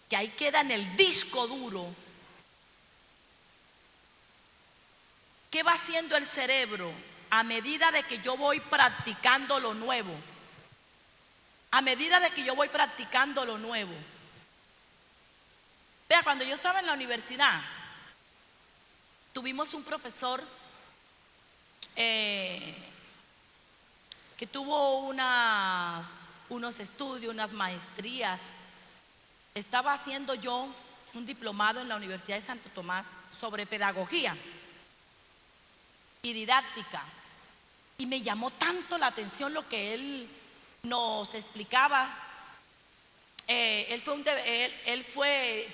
[SPEAKER 1] que ahí queda en el disco duro, ¿qué va haciendo el cerebro? A medida de que yo voy practicando lo nuevo, a medida de que yo voy practicando lo nuevo. Vea, cuando yo estaba en la universidad, tuvimos un profesor que tuvo unos estudios, unas maestrías. Estaba haciendo yo un diplomado en la Universidad de Santo Tomás sobre pedagogía y didáctica, y me llamó tanto la atención lo que él nos explicaba. Él fue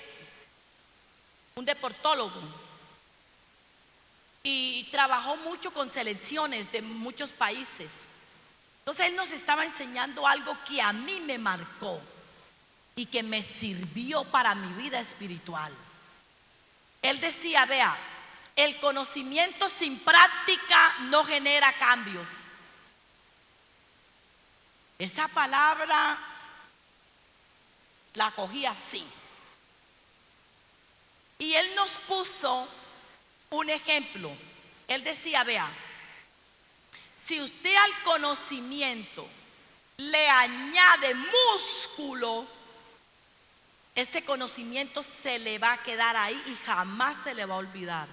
[SPEAKER 1] un deportólogo y trabajó mucho con selecciones de muchos países. Entonces él nos estaba enseñando algo que a mí me marcó y que me sirvió para mi vida espiritual. Él decía: vea, el conocimiento sin práctica no genera cambios. Esa palabra la cogí así. Y él nos puso un ejemplo. Él decía, vea, si usted al conocimiento le añade músculo, ese conocimiento se le va a quedar ahí y jamás se le va a olvidar.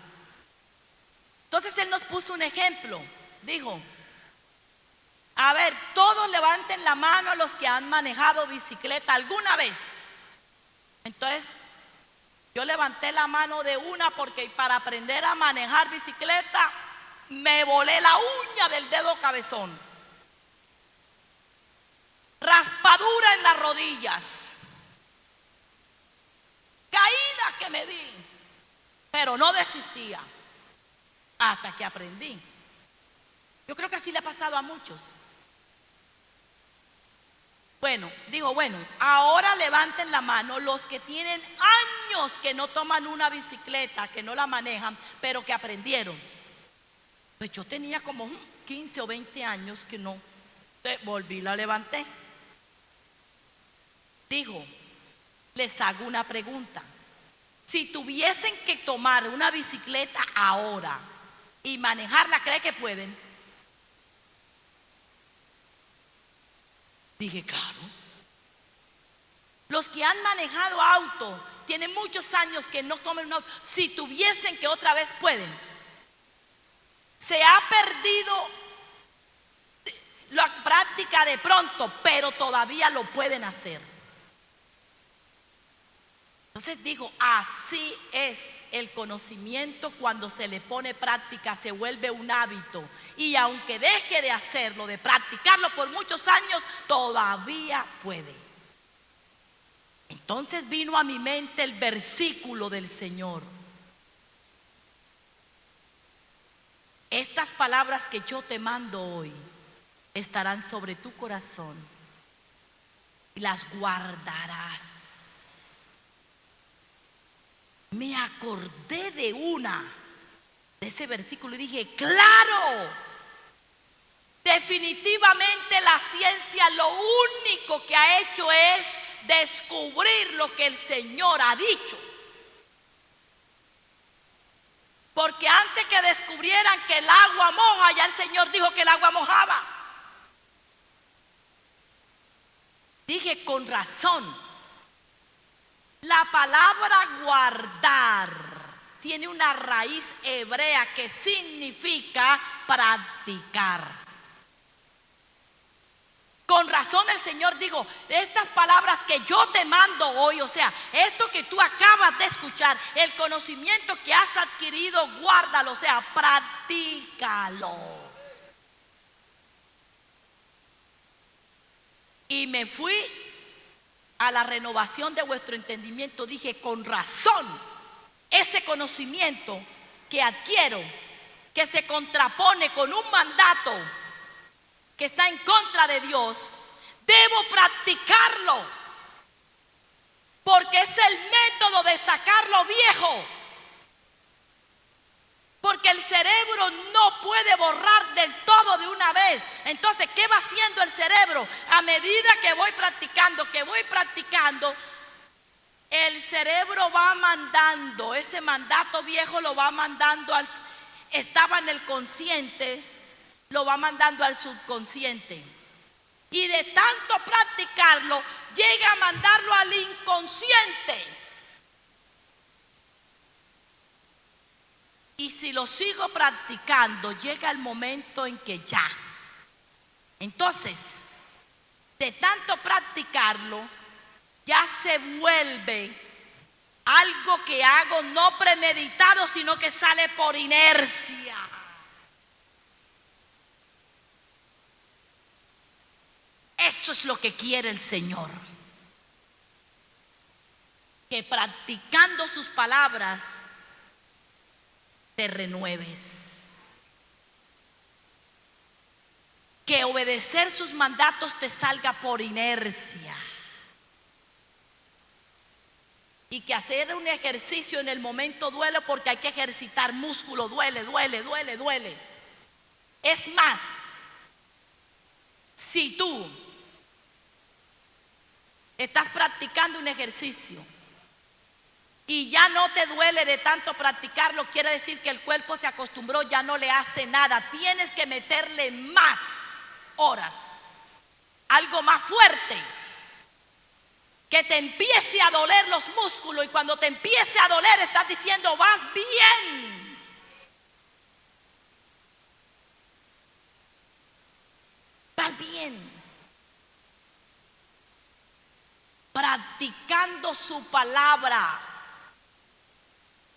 [SPEAKER 1] Entonces él nos puso un ejemplo. Dijo, a ver, todos levanten la mano los que han manejado bicicleta alguna vez. Entonces yo levanté la mano de una porque para aprender a manejar bicicleta me volé la uña del dedo cabezón. Raspadura en las rodillas. Caída que me di. Pero no desistía hasta que aprendí. Yo creo que así le ha pasado a muchos. Bueno, digo, ahora levanten la mano los que tienen años que no toman una bicicleta, que no la manejan, pero que aprendieron. Pues yo tenía como 15 o 20 años que no. Volví, la levanté. Digo, les hago una pregunta. Si tuviesen que tomar una bicicleta ahora y manejarla, ¿cree que pueden? Dije, claro. Los que han manejado auto, tienen muchos años que no toman un auto. Si tuviesen que otra vez, pueden. Se ha perdido la práctica de pronto, pero todavía lo pueden hacer. Entonces digo, así es el conocimiento cuando se le pone práctica, se vuelve un hábito. Y aunque deje de hacerlo, de practicarlo por muchos años, todavía puede. Entonces vino a mi mente el versículo del Señor. Estas palabras que yo te mando hoy estarán sobre tu corazón y las guardarás. Me acordé de ese versículo y dije, claro, definitivamente la ciencia lo único que ha hecho es descubrir lo que el Señor ha dicho. Porque antes que descubrieran que el agua moja, ya el Señor dijo que el agua mojaba. Dije, con razón. La palabra guardar tiene una raíz hebrea que significa practicar. Con razón el Señor dijo, estas palabras que yo te mando hoy, o sea, esto que tú acabas de escuchar, el conocimiento que has adquirido, guárdalo, o sea, practícalo. Y me fui a la renovación de vuestro entendimiento. Dije, con razón, ese conocimiento que adquiero, que se contrapone con un mandato que está en contra de Dios, debo practicarlo, porque es el método de sacar lo viejo. Porque el cerebro no puede borrar del todo de una vez. Entonces, ¿qué va haciendo el cerebro? A medida que voy practicando, el cerebro va mandando, ese mandato viejo lo va mandando estaba en el consciente, lo va mandando al subconsciente. Y de tanto practicarlo, llega a mandarlo al inconsciente. Y si lo sigo practicando, llega el momento en que ya. Entonces, de tanto practicarlo, ya se vuelve algo que hago no premeditado, sino que sale por inercia. Eso es lo que quiere el Señor. Que practicando sus palabras te renueves. Que obedecer sus mandatos te salga por inercia. Y que hacer un ejercicio en el momento duele, porque hay que ejercitar músculo, duele. Es más, si tú Estás practicando un ejercicio y ya no te duele de tanto practicarlo, quiere decir que el cuerpo se acostumbró, ya no le hace nada. Tienes que meterle más horas, algo más fuerte, que te empiece a doler los músculos, y cuando te empiece a doler estás diciendo vas bien. Vas bien. Practicando su palabra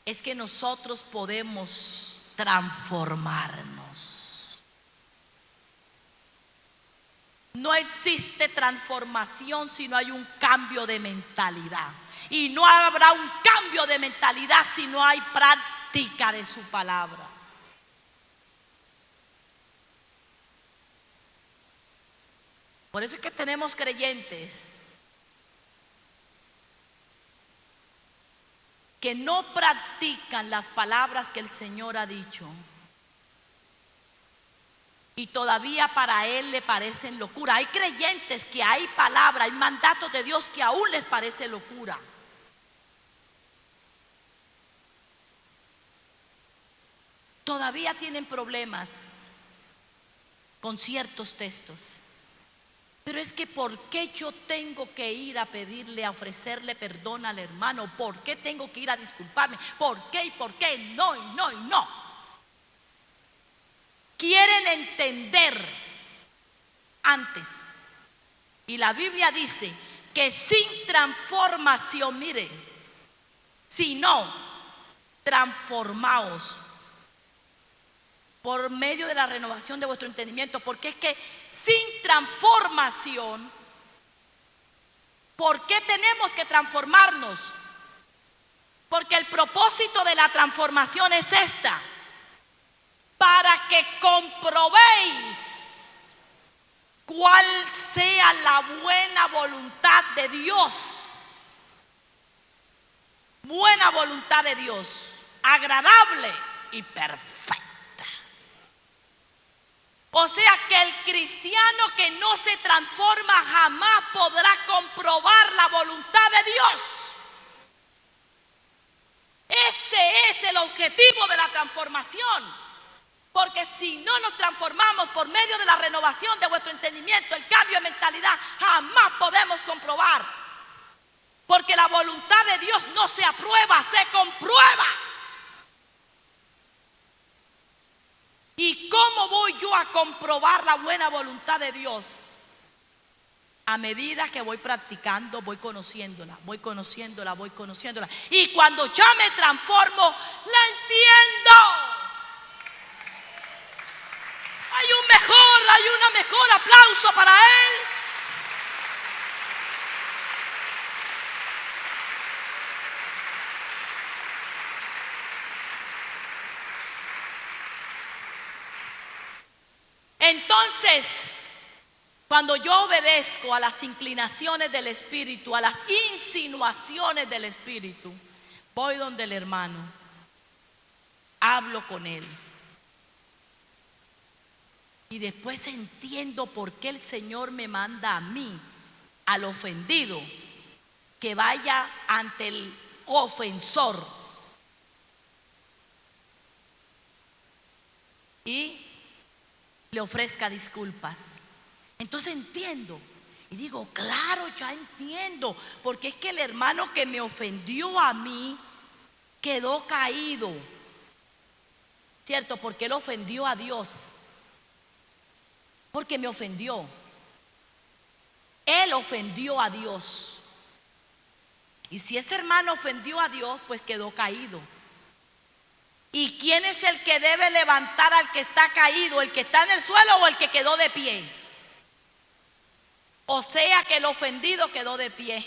[SPEAKER 1] es que nosotros podemos transformarnos. No existe transformación si no hay un cambio de mentalidad. Y no habrá un cambio de mentalidad si no hay práctica de su palabra. Por eso es que tenemos creyentes que no practican las palabras que el Señor ha dicho, y todavía para Él le parecen locura. Hay creyentes que hay palabra, hay mandatos de Dios que aún les parece locura. Todavía tienen problemas con ciertos textos. Pero es que ¿por qué yo tengo que ir a pedirle, a ofrecerle perdón al hermano? ¿Por qué tengo que ir a disculparme? ¿Por qué y por qué? No y no y no. Quieren entender antes. Y la Biblia dice que sin transformación, mire, si no, transformaos por medio de la renovación de vuestro entendimiento, porque es que sin transformación, ¿por qué tenemos que transformarnos? Porque el propósito de la transformación es esta: para que comprobéis cuál sea la buena voluntad de Dios. Buena voluntad de Dios, agradable y perfecta. O sea que el cristiano que no se transforma jamás podrá comprobar la voluntad de Dios. Ese es el objetivo de la transformación. Porque si no nos transformamos por medio de la renovación de vuestro entendimiento, el cambio de mentalidad, jamás podemos comprobar. Porque la voluntad de Dios no se aprueba, se comprueba. ¿Y cómo voy yo a comprobar la buena voluntad de Dios? A medida que voy practicando, voy conociéndola, voy conociéndola, voy conociéndola. Y cuando ya me transformo, la entiendo. Hay una mejor aplauso para Él. Entonces, cuando yo obedezco a las inclinaciones del Espíritu, a las insinuaciones del Espíritu, voy donde el hermano, hablo con él. Y después entiendo por qué el Señor me manda a mí, al ofendido, que vaya ante el ofensor y le ofrezca disculpas. Entonces entiendo y digo, claro, ya entiendo, porque es que el hermano que me ofendió a mí quedó caído, ¿cierto? Porque él ofendió a Dios. Porque me ofendió. Él ofendió a Dios. Y si ese hermano ofendió a Dios, pues quedó caído. ¿Y quién es el que debe levantar al que está caído? ¿El que está en el suelo o el que quedó de pie? O sea que el ofendido quedó de pie.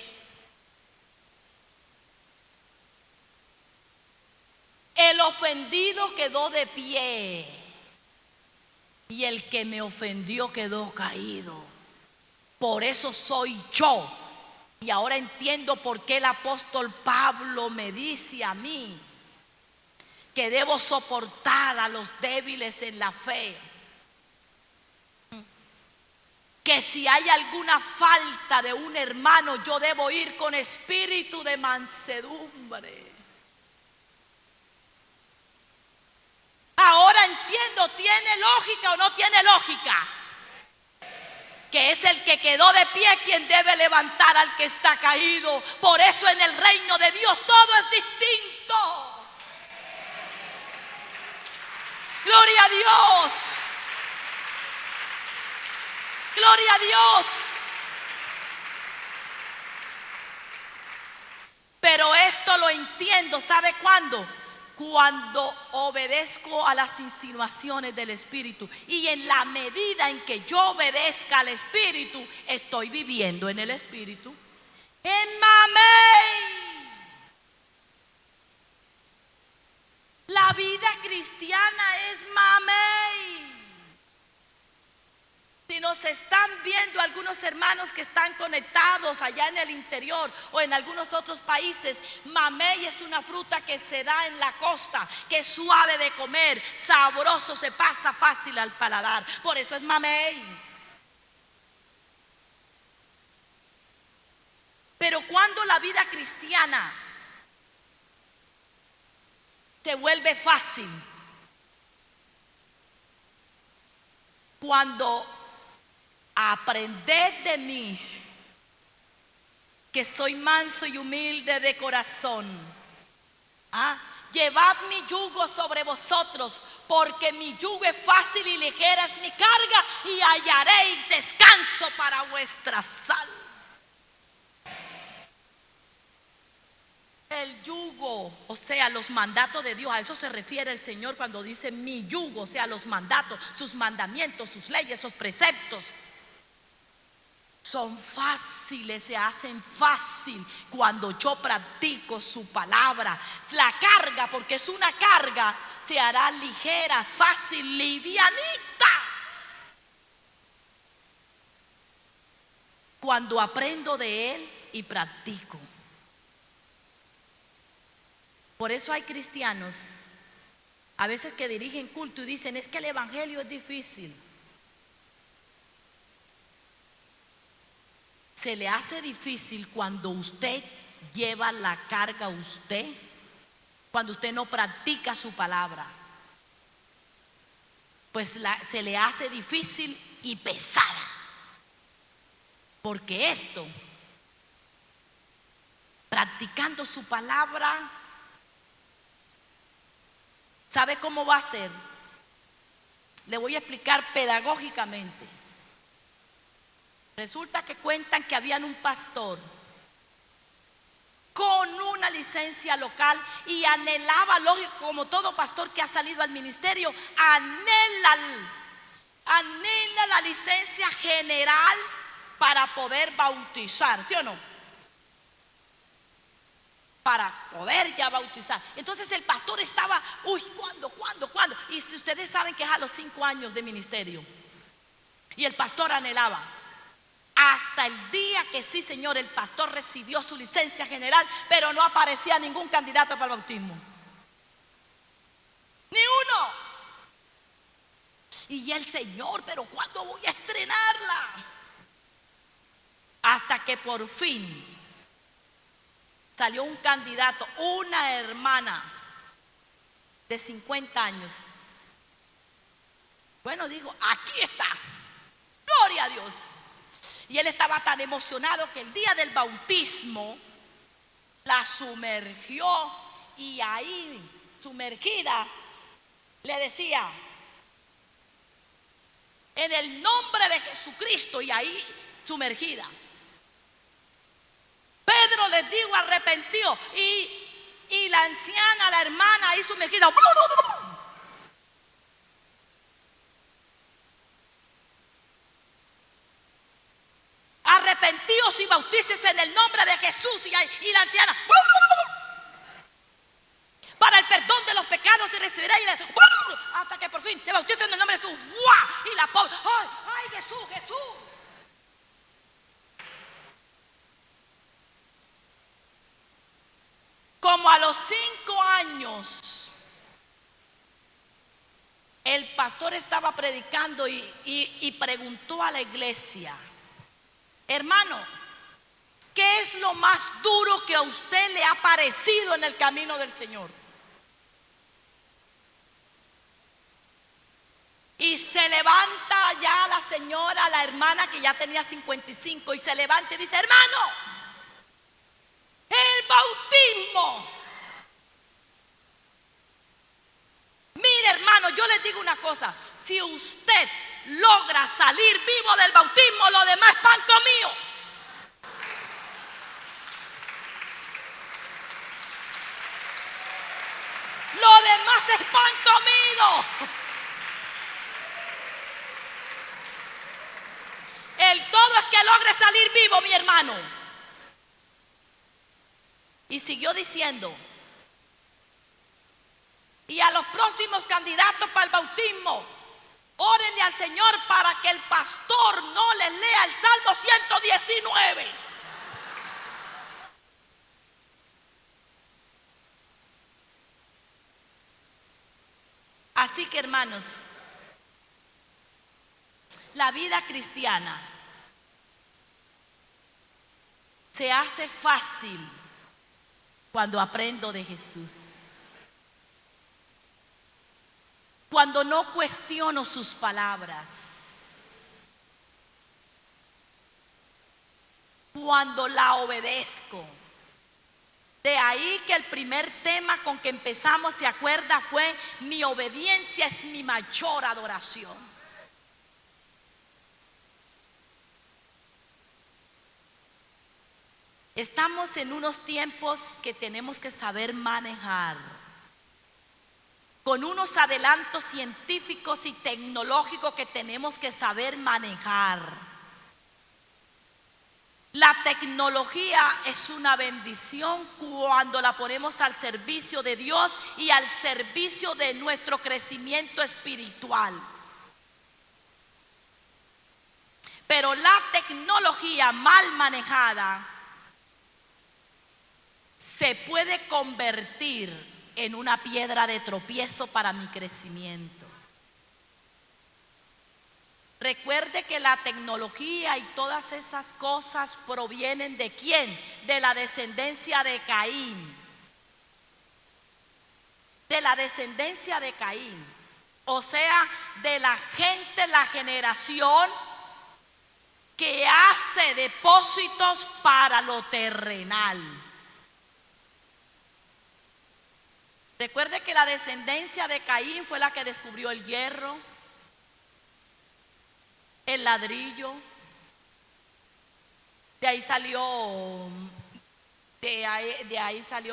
[SPEAKER 1] El ofendido quedó de pie. Y el que me ofendió quedó caído. Por eso soy yo. Y ahora entiendo por qué el apóstol Pablo me dice a mí que debo soportar a los débiles en la fe. que si hay alguna falta de un hermano, yo debo ir con espíritu de mansedumbre. Ahora entiendo, ¿tiene lógica o no tiene lógica? Que es el que quedó de pie quien debe levantar al que está caído. Por eso en el reino de Dios todo es distinto. Gloria a Dios. Gloria a Dios. Pero esto lo entiendo, ¿sabe cuándo? Cuando obedezco a las insinuaciones del Espíritu. Y en la medida en que yo obedezca al Espíritu, estoy viviendo en el Espíritu. En mamey. La vida cristiana es mamey. Si nos están viendo algunos hermanos que están conectados allá en el interior o en algunos otros países, mamey es una fruta que se da en la costa, que es suave de comer, sabroso, se pasa fácil al paladar. Por eso es mamey. Pero cuando la vida cristiana se vuelve fácil, cuando aprended de mí, que soy manso y humilde de corazón. Llevad mi yugo sobre vosotros, porque mi yugo es fácil y ligera es mi carga, y hallaréis descanso para vuestras almas. El yugo, o sea, los mandatos de Dios, a eso se refiere el Señor cuando dice mi yugo, o sea, los mandatos, sus mandamientos, sus leyes, sus preceptos. Son fáciles, se hacen fácil cuando yo practico su palabra. La carga, porque es una carga, se hará ligera, fácil, livianita. Cuando aprendo de Él y practico. Por eso hay cristianos a veces que dirigen culto y dicen, es que el evangelio es difícil. Se le hace difícil cuando usted lleva la carga usted, cuando usted no practica su palabra. Pues se le hace difícil y pesada. Porque esto, practicando su palabra, ¿sabe cómo va a ser? Le voy a explicar pedagógicamente. Resulta que cuentan que habían un pastor con una licencia local y anhelaba, lógico, como todo pastor que ha salido al ministerio, anhela la licencia general para poder bautizar, ¿sí o no? Para poder ya bautizar. Entonces el pastor estaba, ¿cuándo? Y si ustedes saben que es a los 5 años de ministerio. Y el pastor anhelaba. Hasta el día que sí, Señor, el pastor recibió su licencia general, pero no aparecía ningún candidato para el bautismo. Ni uno. Y el Señor, pero ¿cuándo voy a estrenarla? Hasta que por fin salió un candidato, una hermana de 50 años. Bueno, dijo, aquí está. Gloria a Dios. Y él estaba tan emocionado que el día del bautismo la sumergió y ahí, sumergida, le decía, en el nombre de Jesucristo, y ahí sumergida. Pedro les dijo arrepentido y la anciana, la hermana ahí sumergida. Arrepentíos y bautícese en el nombre de Jesús. Y la anciana, para el perdón de los pecados y recibiréis, hasta que por fin te bautices en el nombre de Jesús. Y la pobre, ay, Jesús. Como a los 5 años, el pastor estaba predicando y preguntó a la iglesia: hermano, ¿qué es lo más duro que a usted le ha parecido en el camino del Señor? Y se levanta ya la señora, la hermana que ya tenía 55, y se levanta y dice: hermano, el bautismo. Mire, hermano, yo les digo una cosa: si usted logra salir vivo del bautismo, lo demás es pan comido. Lo demás es pan comido. El todo es que logre salir vivo, mi hermano. Y siguió diciendo: y a los próximos candidatos para el bautismo, órenle al Señor para que el pastor no les lea el Salmo 119. Así que, hermanos, la vida cristiana se hace fácil cuando aprendo de Jesús. Cuando no cuestiono sus palabras. Cuando la obedezco. De ahí que el primer tema con que empezamos, ¿se acuerda? Fue: mi obediencia es mi mayor adoración. Estamos en unos tiempos que tenemos que saber manejar, con unos adelantos científicos y tecnológicos que tenemos que saber manejar. La tecnología es una bendición cuando la ponemos al servicio de Dios y al servicio de nuestro crecimiento espiritual. Pero la tecnología mal manejada se puede convertir en una piedra de tropiezo para mi crecimiento. Recuerde que la tecnología y todas esas cosas provienen ¿de quién? De la descendencia de Caín. De la descendencia de Caín. O sea, de la gente, la generación que hace depósitos para lo terrenal. Recuerde que la descendencia de Caín fue la que descubrió el hierro, el ladrillo. De ahí salió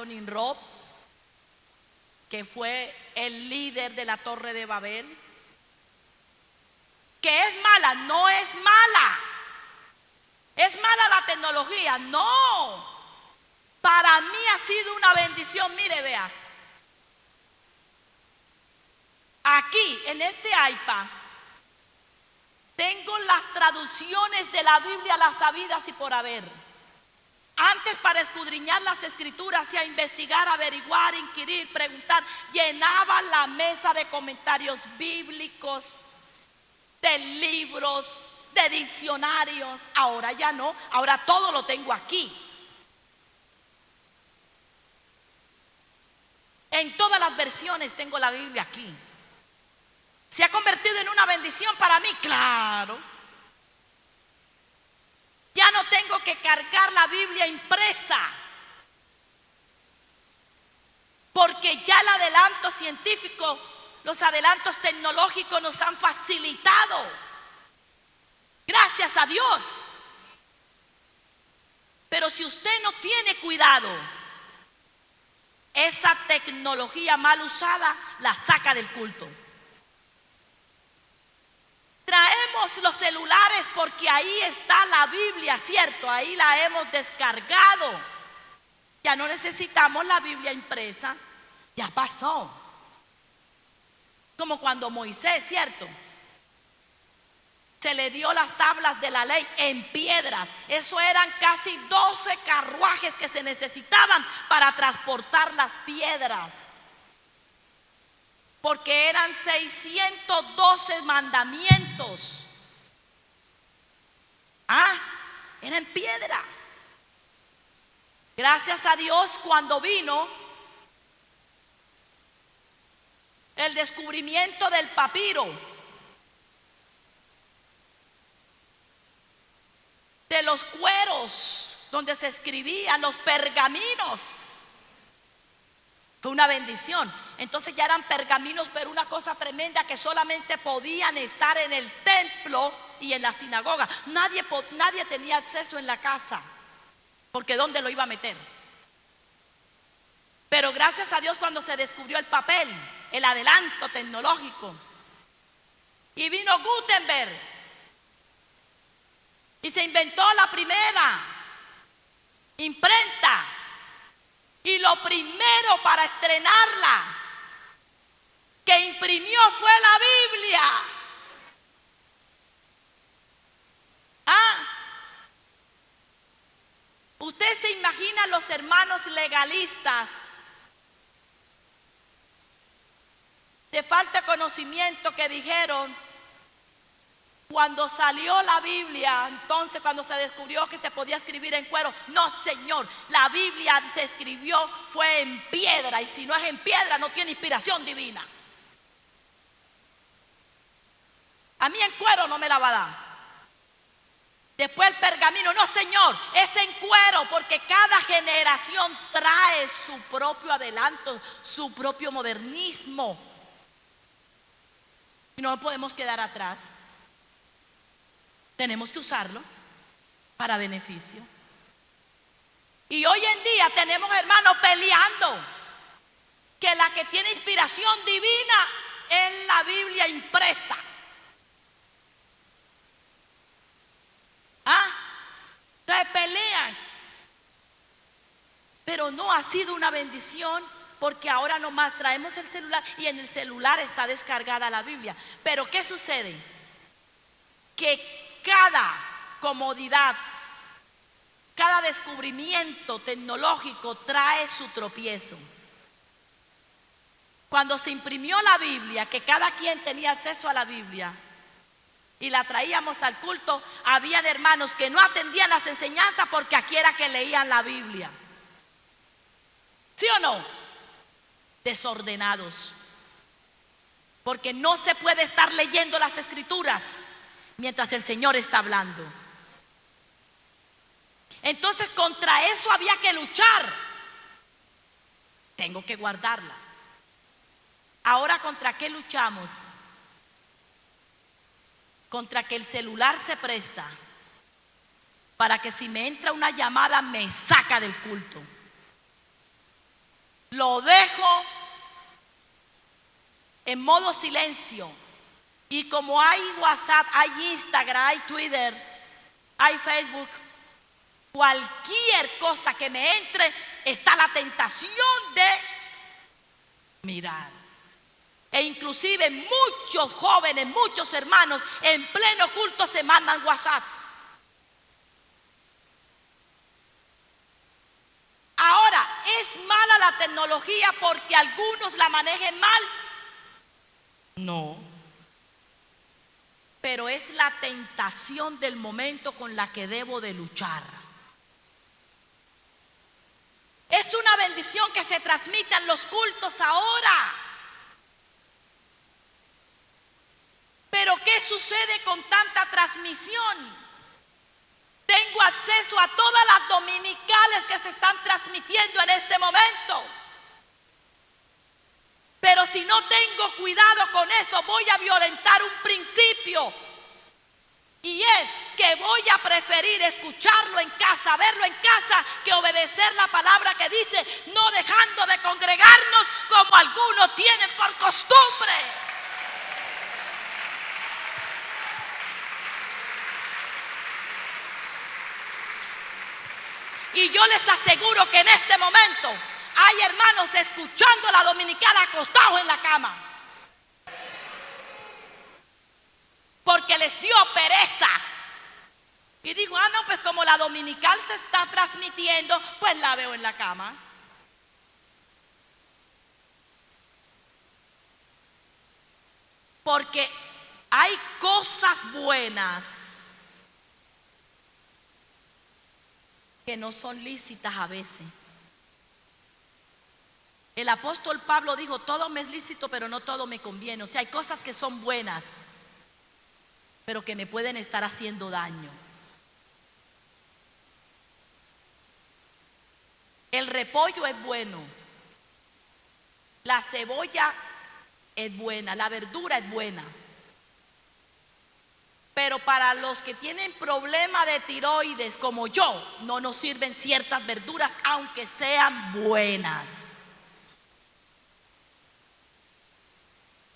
[SPEAKER 1] Nimrod, que fue el líder de la Torre de Babel. ¿Que es mala? No es mala. ¿Es mala la tecnología? No. Para mí ha sido una bendición. Mire, vea. Aquí, en este iPad, tengo las traducciones de la Biblia, las habidas y por haber. Antes, para escudriñar las escrituras y a investigar, averiguar, inquirir, preguntar, llenaba la mesa de comentarios bíblicos, de libros, de diccionarios. Ahora ya no, ahora todo lo tengo aquí. En todas las versiones tengo la Biblia aquí. ¿Se ha convertido en una bendición para mí? Claro. Ya no tengo que cargar la Biblia impresa, porque ya el adelanto científico, los adelantos tecnológicos nos han facilitado. Gracias a Dios. Pero si usted no tiene cuidado, esa tecnología mal usada la saca del culto. Traemos los celulares porque ahí está la Biblia, ¿cierto? Ahí la hemos descargado. Ya no necesitamos la Biblia impresa. Ya pasó. Como cuando Moisés, ¿cierto? Se le dio las tablas de la ley en piedras. Eso eran casi 12 carruajes que se necesitaban para transportar las piedras. porque eran 612 mandamientos. Era en piedra. Gracias a Dios, cuando vino el descubrimiento del papiro, de los cueros donde se escribían, los pergaminos, fue una bendición. Entonces ya eran pergaminos, pero una cosa tremenda, que solamente podían estar en el templo y en la sinagoga. Nadie tenía acceso en la casa, porque ¿dónde lo iba a meter? Pero gracias a Dios, cuando se descubrió el papel, el adelanto tecnológico, y vino Gutenberg y se inventó la primera imprenta, y lo primero para estrenarla que imprimió fue la Biblia. Usted se imagina los hermanos legalistas de falta de conocimiento que dijeron, cuando salió la Biblia, entonces cuando se descubrió que se podía escribir en cuero, no señor, la Biblia se escribió, fue en piedra, y si no es en piedra no tiene inspiración divina. A mí en cuero no me la va a dar. Después el pergamino, no señor, es en cuero, porque cada generación trae su propio adelanto, su propio modernismo, y no podemos quedar atrás. Tenemos que usarlo para beneficio. Y hoy en día tenemos hermanos peleando que la que tiene inspiración divina es la Biblia impresa. Entonces pelean. Pero no ha sido una bendición, porque ahora nomás traemos el celular y en el celular está descargada la Biblia. Pero ¿qué sucede? Que cada comodidad, cada descubrimiento tecnológico trae su tropiezo. Cuando se imprimió la Biblia, que cada quien tenía acceso a la Biblia y la traíamos al culto, habían hermanos que no atendían las enseñanzas porque aquí era que leían la Biblia. ¿Sí o no? Desordenados. Porque no se puede estar leyendo las escrituras mientras el Señor está hablando. Entonces contra eso había que luchar. Tengo que guardarla. Ahora, ¿contra qué luchamos? Contra que el celular se presta para que si me entra una llamada me saca del culto. Lo dejo en modo silencio. Y como hay WhatsApp, hay Instagram, hay Twitter, hay Facebook, cualquier cosa que me entre, está la tentación de mirar. E inclusive muchos jóvenes, muchos hermanos en pleno culto se mandan WhatsApp. Ahora, ¿es mala la tecnología porque algunos la manejen mal? No. Pero es la tentación del momento con la que debo de luchar. Es una bendición que se transmitan los cultos ahora. Pero ¿qué sucede con tanta transmisión? Tengo acceso a todas las dominicales que se están transmitiendo en este momento. Pero si no tengo cuidado con eso, voy a violentar un principio. Y es que voy a preferir escucharlo en casa, verlo en casa, que obedecer la palabra que dice, no dejando de congregarnos como algunos tienen por costumbre. Y yo les aseguro que en este momento hay hermanos escuchando la dominical acostados en la cama, porque les dio pereza. Y digo, no, pues como la dominical se está transmitiendo, pues la veo en la cama. Porque hay cosas buenas que no son lícitas a veces. El apóstol Pablo dijo, todo me es lícito, pero no todo me conviene. O sea, hay cosas que son buenas, pero que me pueden estar haciendo daño. El repollo es bueno, la cebolla es buena, la verdura es buena. Pero para los que tienen problema de tiroides como yo, no nos sirven ciertas verduras, aunque sean buenas.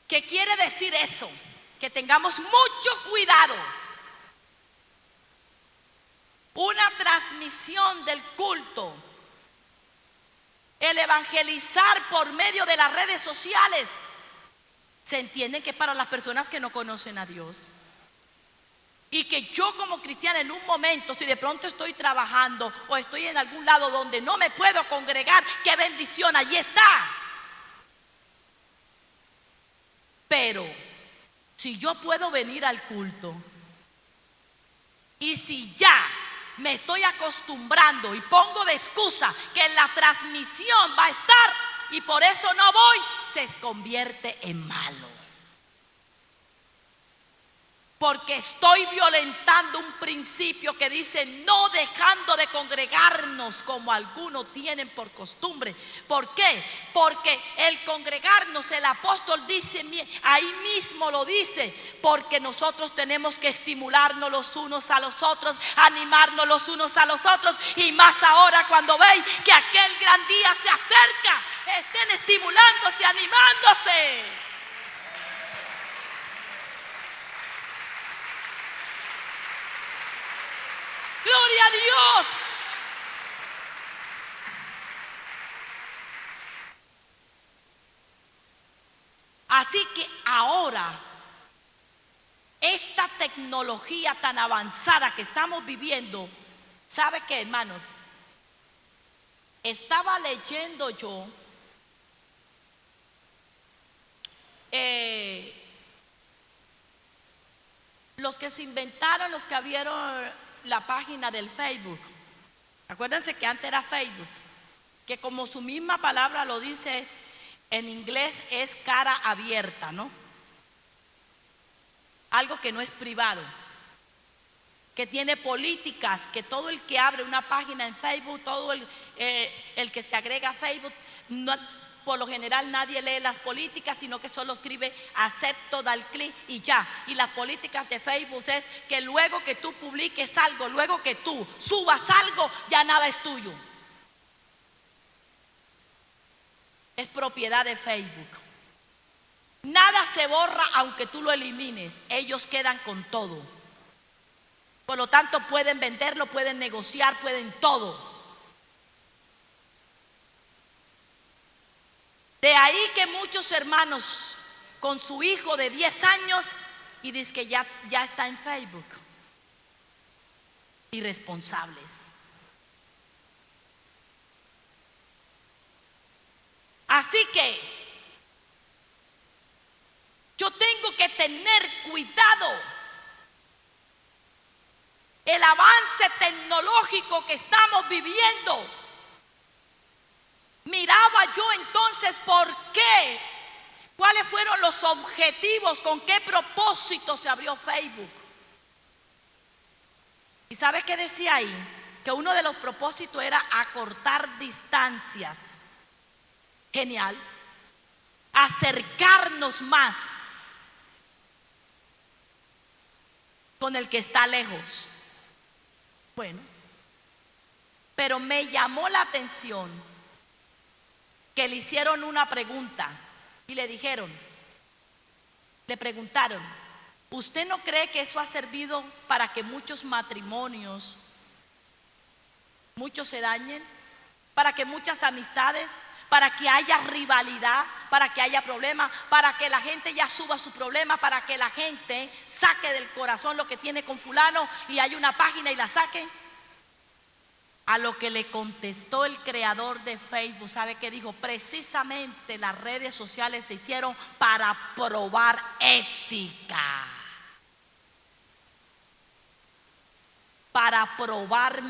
[SPEAKER 1] ¿Qué quiere decir eso? Que tengamos mucho cuidado. Una transmisión del culto, el evangelizar por medio de las redes sociales, se entiende que es para las personas que no conocen a Dios. Y que yo como cristiana en un momento, si de pronto estoy trabajando o estoy en algún lado donde no me puedo congregar, qué bendición, allí está. Pero si yo puedo venir al culto y si ya me estoy acostumbrando y pongo de excusa que en la transmisión va a estar y por eso no voy, se convierte en malo. Porque estoy violentando un principio que dice no dejando de congregarnos como algunos tienen por costumbre. ¿Por qué? Porque el congregarnos, el apóstol dice, ahí mismo lo dice, porque nosotros tenemos que estimularnos los unos a los otros, animarnos los unos a los otros, y más ahora cuando veis que aquel gran día se acerca, estén estimulándose, animándose. ¡Gloria a Dios! Así que ahora, esta tecnología tan avanzada que estamos viviendo, ¿sabe qué, hermanos? Estaba leyendo yo los que se inventaron, los que abrieron la página del Facebook. Acuérdense que antes era Facebook, que como su misma palabra lo dice en inglés, es cara abierta, ¿no? Algo que no es privado, que tiene políticas, que todo el que abre una página en Facebook, todo el que se agrega a Facebook, por lo general nadie lee las políticas, sino que solo escribe acepto, da el clic y ya. Y las políticas de Facebook es que luego que tú publiques algo, luego que tú subas algo, ya nada es tuyo. Es propiedad de Facebook. Nada se borra aunque tú lo elimines, ellos quedan con todo. Por lo tanto pueden venderlo, pueden negociar, pueden todo. De ahí que muchos hermanos con su hijo de 10 años y dice que ya está en Facebook. Irresponsables. Así que yo tengo que tener cuidado. El avance tecnológico que estamos viviendo. Miraba yo entonces por qué, cuáles fueron los objetivos, con qué propósito se abrió Facebook. ¿Y sabe qué decía ahí? Que uno de los propósitos era acortar distancias. Genial. Acercarnos más con el que está lejos. Bueno, pero me llamó la atención que le hicieron una pregunta y le preguntaron, ¿usted no cree que eso ha servido para que muchos matrimonios, muchos se dañen? Para que muchas amistades, para que haya rivalidad, para que haya problemas, para que la gente ya suba su problema, para que la gente saque del corazón lo que tiene con fulano y hay una página y la saque. A lo que le contestó el creador de Facebook, ¿sabe qué dijo? Precisamente las redes sociales se hicieron para probar ética, para probar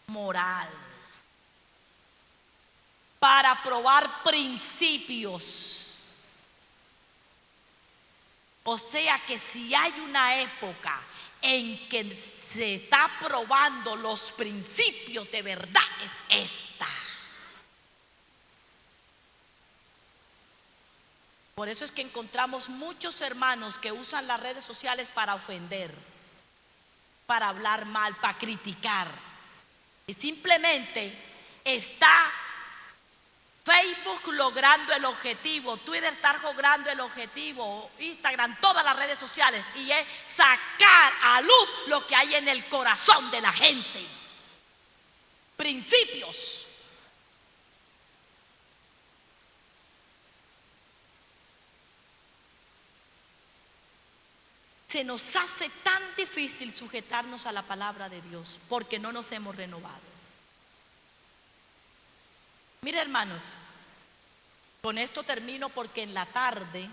[SPEAKER 1] moral, para probar principios. O sea que si hay una época en que se está probando los principios de verdad, es esta. Por eso es que encontramos muchos hermanos que usan las redes sociales para ofender, para hablar mal, para criticar. Y simplemente está Facebook logrando el objetivo, Twitter está logrando el objetivo, Instagram, todas las redes sociales, y es sacar a luz lo que hay en el corazón de la gente. Principios. Se nos hace tan difícil sujetarnos a la palabra de Dios porque no nos hemos renovado. Mire, hermanos, con esto termino porque en la tarde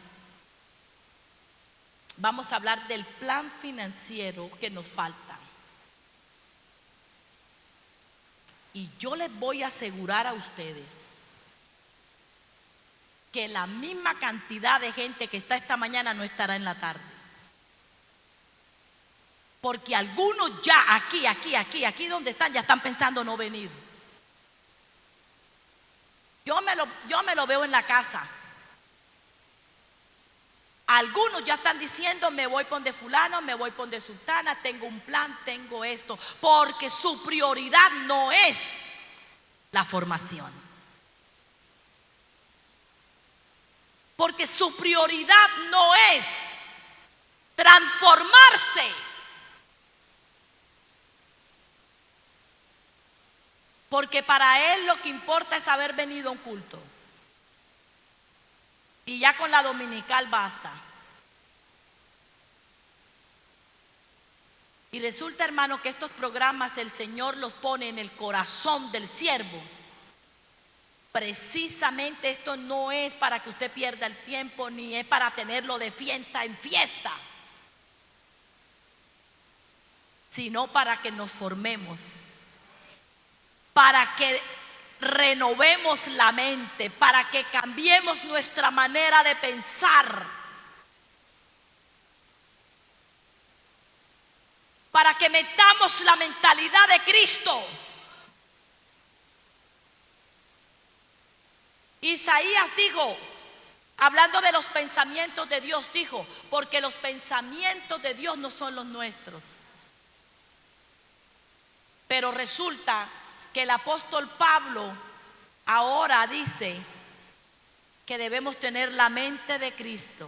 [SPEAKER 1] vamos a hablar del plan financiero que nos falta. Y yo les voy a asegurar a ustedes que la misma cantidad de gente que está esta mañana no estará en la tarde. Porque algunos ya aquí donde están, ya están pensando no venir. Yo me lo veo en la casa. Algunos ya están diciendo: me voy por donde fulano, me voy por donde sultana, tengo un plan, tengo esto. Porque su prioridad no es la formación. Porque su prioridad no es transformarse. Porque para él lo que importa es haber venido a un culto. Y ya con la dominical basta. Y resulta, hermano, que estos programas el Señor los pone en el corazón del siervo. Precisamente esto no es para que usted pierda el tiempo, ni es para tenerlo de fiesta en fiesta, sino para que nos formemos, para que renovemos la mente, para que cambiemos nuestra manera de pensar, para que metamos la mentalidad de Cristo. Isaías dijo, hablando de los pensamientos de Dios, dijo: porque los pensamientos de Dios no son los nuestros. Pero resulta que el apóstol Pablo ahora dice que debemos tener la mente de Cristo,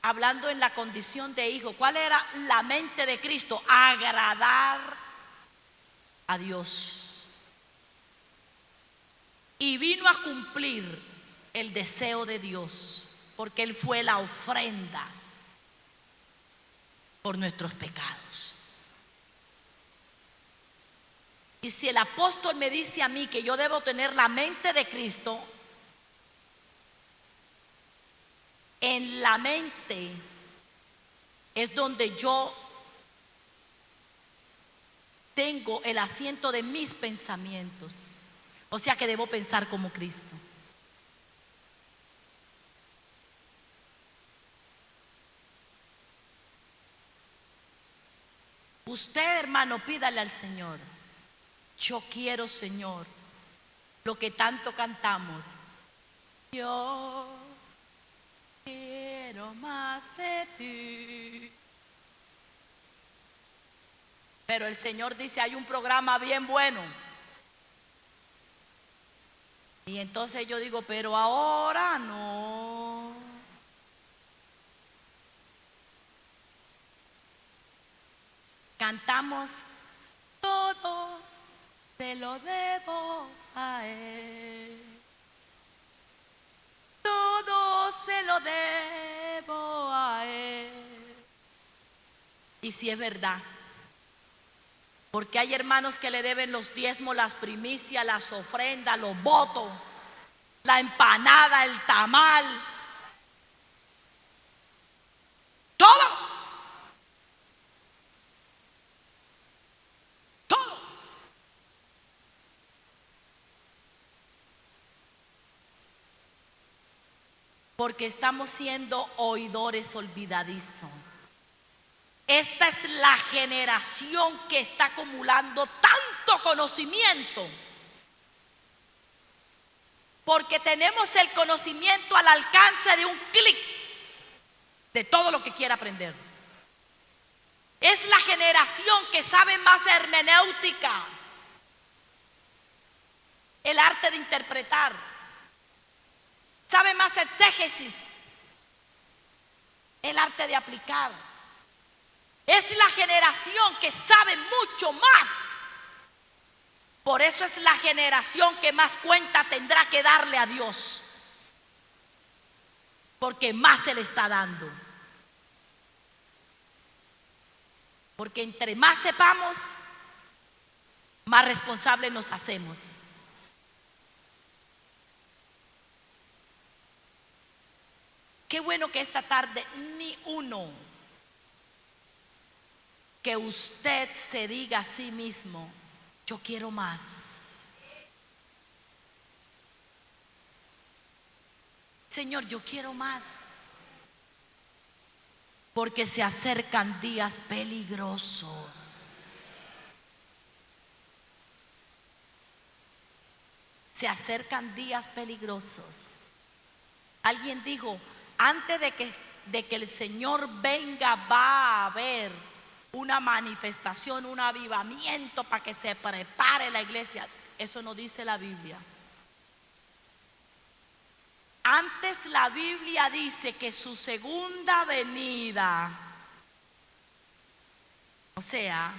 [SPEAKER 1] hablando en la condición de hijo. ¿Cuál era la mente de Cristo? Agradar a Dios. Y vino a cumplir el deseo de Dios, porque Él fue la ofrenda por nuestros pecados. Y si el apóstol me dice a mí que yo debo tener la mente de Cristo, en la mente es donde yo tengo el asiento de mis pensamientos. O sea que debo pensar como Cristo. Usted, hermano, pídale al Señor: yo quiero, Señor, lo que tanto cantamos. Yo quiero más de ti. Pero el Señor dice: hay un programa bien bueno. Y entonces yo digo: pero ahora no. Cantamos: todo te lo debo a Él. Todo se lo debo a Él. Y si es verdad, porque hay hermanos que le deben los diezmos, las primicias, las ofrendas, los votos, la empanada, el tamal, todo. Todo. Porque estamos siendo oidores olvidadizos. Esta es la generación que está acumulando tanto conocimiento. Porque tenemos el conocimiento al alcance de un clic de todo lo que quiera aprender. Es la generación que sabe más hermenéutica, el arte de interpretar, sabe más exégesis, el arte de aplicar. Es la generación que sabe mucho más. Por eso es la generación que más cuenta tendrá que darle a Dios, porque más se le está dando. Porque entre más sepamos, más responsables nos hacemos. Qué bueno que esta tarde ni uno, que usted se diga a sí mismo: yo quiero más. Señor, yo quiero más. Porque se acercan días peligrosos. Se acercan días peligrosos. Alguien dijo: antes de que el Señor venga, va a haber una manifestación, un avivamiento para que se prepare la iglesia. Eso no dice la Biblia. Antes la Biblia dice que su segunda venida, o sea,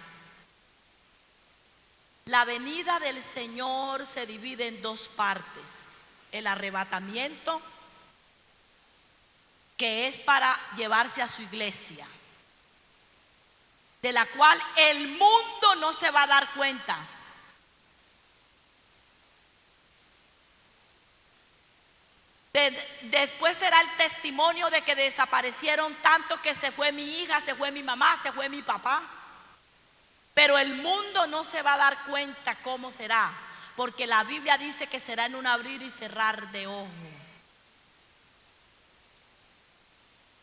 [SPEAKER 1] la venida del Señor se divide en dos partes: el arrebatamiento, que es para llevarse a su iglesia, de la cual el mundo no se va a dar cuenta. Después será el testimonio de que desaparecieron tanto, que se fue mi hija, se fue mi mamá, se fue mi papá. Pero el mundo no se va a dar cuenta cómo será, porque la Biblia dice que será en un abrir y cerrar de ojos.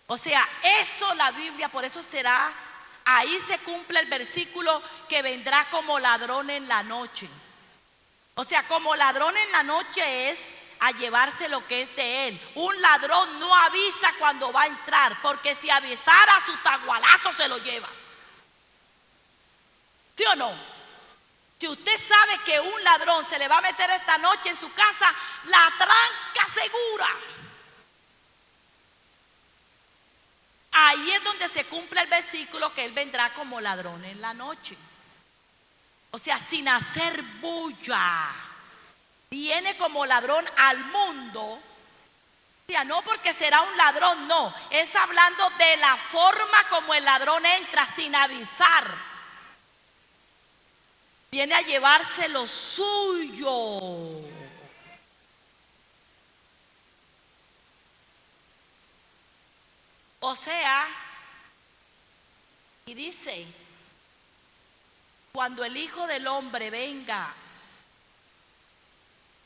[SPEAKER 1] O sea, eso la Biblia, por eso será, ahí se cumple el versículo que vendrá como ladrón en la noche. O sea, como ladrón en la noche es a llevarse lo que es de él. Un ladrón no avisa cuando va a entrar, porque si avisara, su tagualazo se lo lleva. ¿Sí o no? Si usted sabe que un ladrón se le va a meter esta noche en su casa, la tranca segura. Ahí es donde se cumple el versículo que él vendrá como ladrón en la noche. O sea, sin hacer bulla. Viene como ladrón al mundo. O sea, no porque será un ladrón, no. Es hablando de la forma como el ladrón entra, sin avisar. Viene a llevarse lo suyo. O sea, y dice: cuando el Hijo del Hombre venga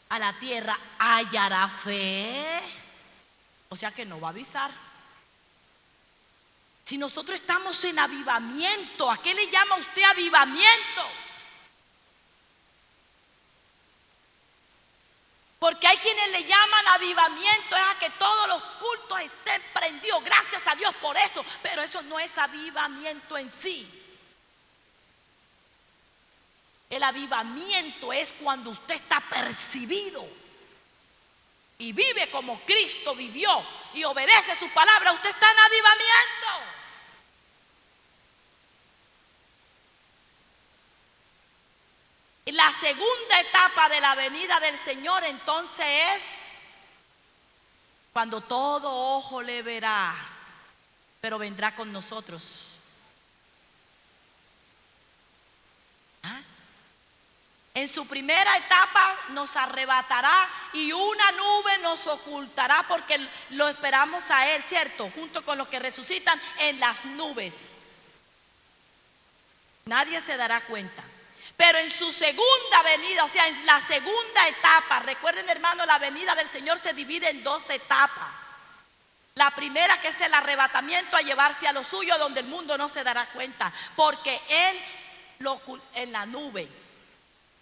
[SPEAKER 1] a la tierra, ¿hallará fe? O sea que no va a avisar. Si nosotros estamos en avivamiento, ¿a qué le llama usted avivamiento? Porque hay quienes le llaman avivamiento es a que todos los cultos estén prendidos. Gracias a Dios por eso, pero eso no es avivamiento en sí. El avivamiento es cuando usted está percibido y vive como Cristo vivió y obedece su palabra. Usted está en avivamiento. Y la segunda etapa de la venida del Señor entonces es cuando todo ojo le verá, pero vendrá con nosotros. En su primera etapa nos arrebatará y una nube nos ocultará porque lo esperamos a Él, ¿cierto? Junto con los que resucitan en las nubes. Nadie se dará cuenta. Pero en su segunda venida, o sea, en la segunda etapa, recuerden, hermano, la venida del Señor se divide en dos etapas. La primera, que es el arrebatamiento a llevarse a lo suyo, donde el mundo no se dará cuenta, porque Él en la nube.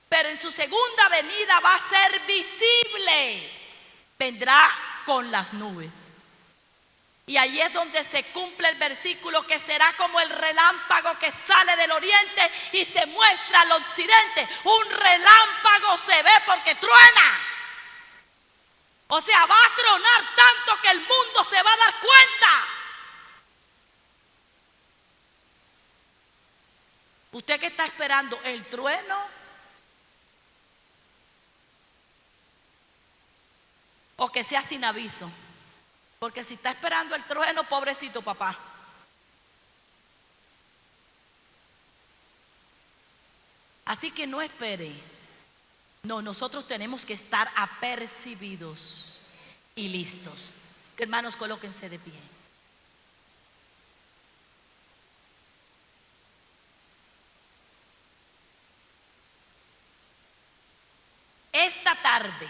[SPEAKER 1] Pero en su segunda venida va a ser visible. Vendrá con las nubes. Y ahí es donde se cumple el versículo, que será como el relámpago que sale del oriente y se muestra al occidente. Un relámpago se ve porque truena. O sea, va a tronar tanto que el mundo se va a dar cuenta. ¿Usted qué está esperando? ¿El trueno? ¿O que sea sin aviso? Porque si está esperando el trueno, pobrecito papá. Así que no espere. No, nosotros tenemos que estar apercibidos y listos. Hermanos, colóquense de pie. Esta tarde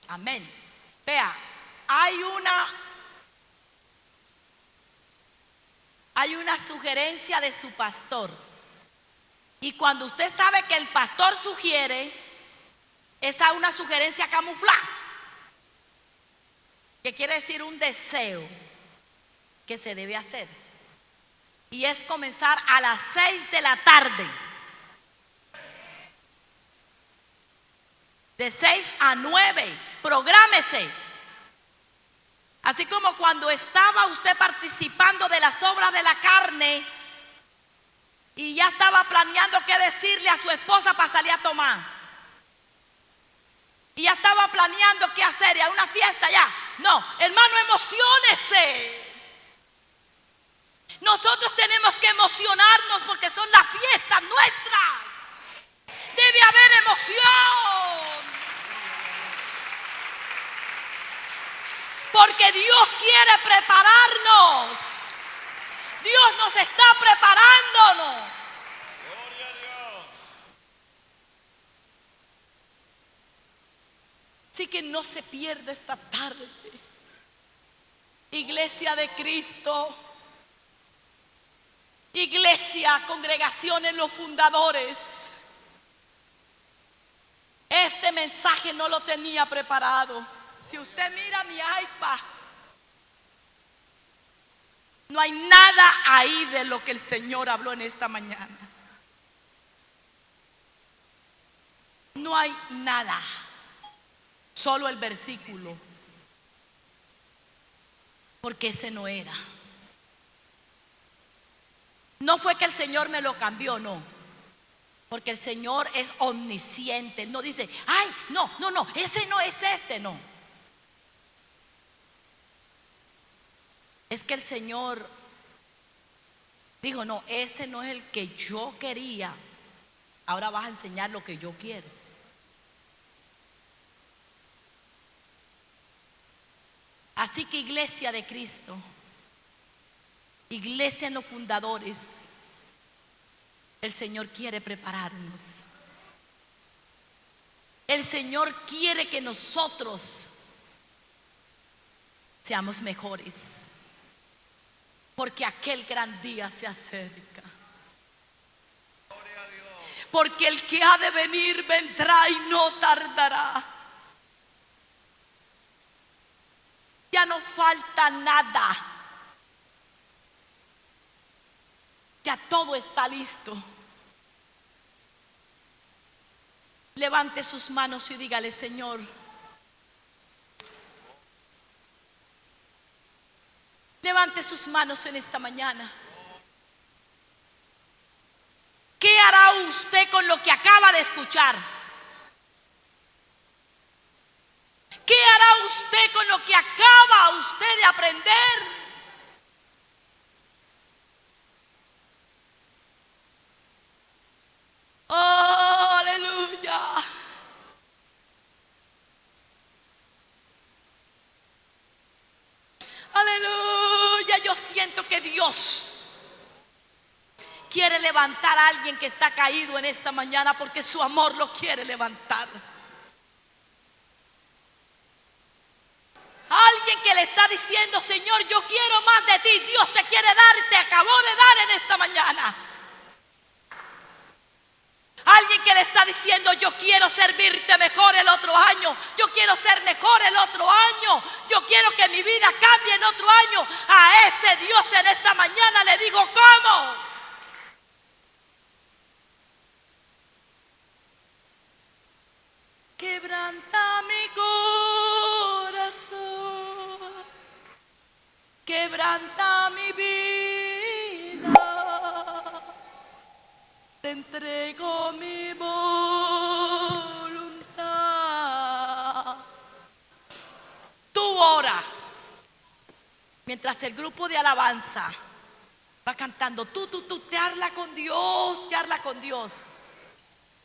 [SPEAKER 1] amén. Vea, hay una sugerencia de su pastor. Y cuando usted sabe que el pastor sugiere, esa es una sugerencia camuflada, que quiere decir un deseo que se debe hacer. Y es comenzar a las 6 de la tarde. De 6 a 9, prográmese. Así como cuando estaba usted participando de las obras de la carne y ya estaba planeando qué decirle a su esposa para salir a tomar. Y ya estaba planeando qué hacer, y a una fiesta ya. No, hermano, emociónese. Nosotros tenemos que emocionarnos porque son las fiestas nuestras. Debe haber emoción. Porque Dios quiere prepararnos. Dios nos está preparándonos.
[SPEAKER 2] Gloria a Dios.
[SPEAKER 1] Así que no se pierda esta tarde. Iglesia de Cristo. Iglesia, congregación en los fundadores. Este mensaje no lo tenía preparado. Si usted mira mi iPad, no hay nada ahí de lo que el Señor habló en esta mañana. No hay nada, solo el versículo, porque ese no era. No fue que el Señor me lo cambió, no. Porque el Señor es omnisciente. Él no dice, ay, no, ese no es este, no. Es que el Señor dijo, no, ese no es el que yo quería. Ahora vas a enseñar lo que yo quiero. Así que iglesia de Cristo, iglesia en los fundadores, el Señor quiere prepararnos. El Señor quiere que nosotros seamos mejores. Porque aquel gran día se acerca. Porque el que ha de venir vendrá y no tardará. Ya no falta nada. Ya todo está listo. Levante sus manos y dígale, Señor, levante sus manos en esta mañana. ¿Qué hará usted con lo que acaba de escuchar? ¿Qué hará usted con lo que acaba usted de aprender? Oh, aleluya. Aleluya. Yo siento que Dios quiere levantar a alguien que está caído en esta mañana, porque su amor lo quiere levantar. Alguien que le está diciendo: Señor, yo quiero más de ti. Dios te quiere dar, te acabó de dar en esta mañana. Alguien que le está diciendo: yo quiero servirte mejor el otro año, yo quiero ser mejor el otro año, yo quiero que mi vida cambie el otro año. A ese Dios en esta mañana le digo: ¿cómo? Quebranta mi corazón, quebranta mi vida, te entrego mi voluntad. Tú ora, mientras el grupo de alabanza va cantando, tú charla con Dios, charla con Dios.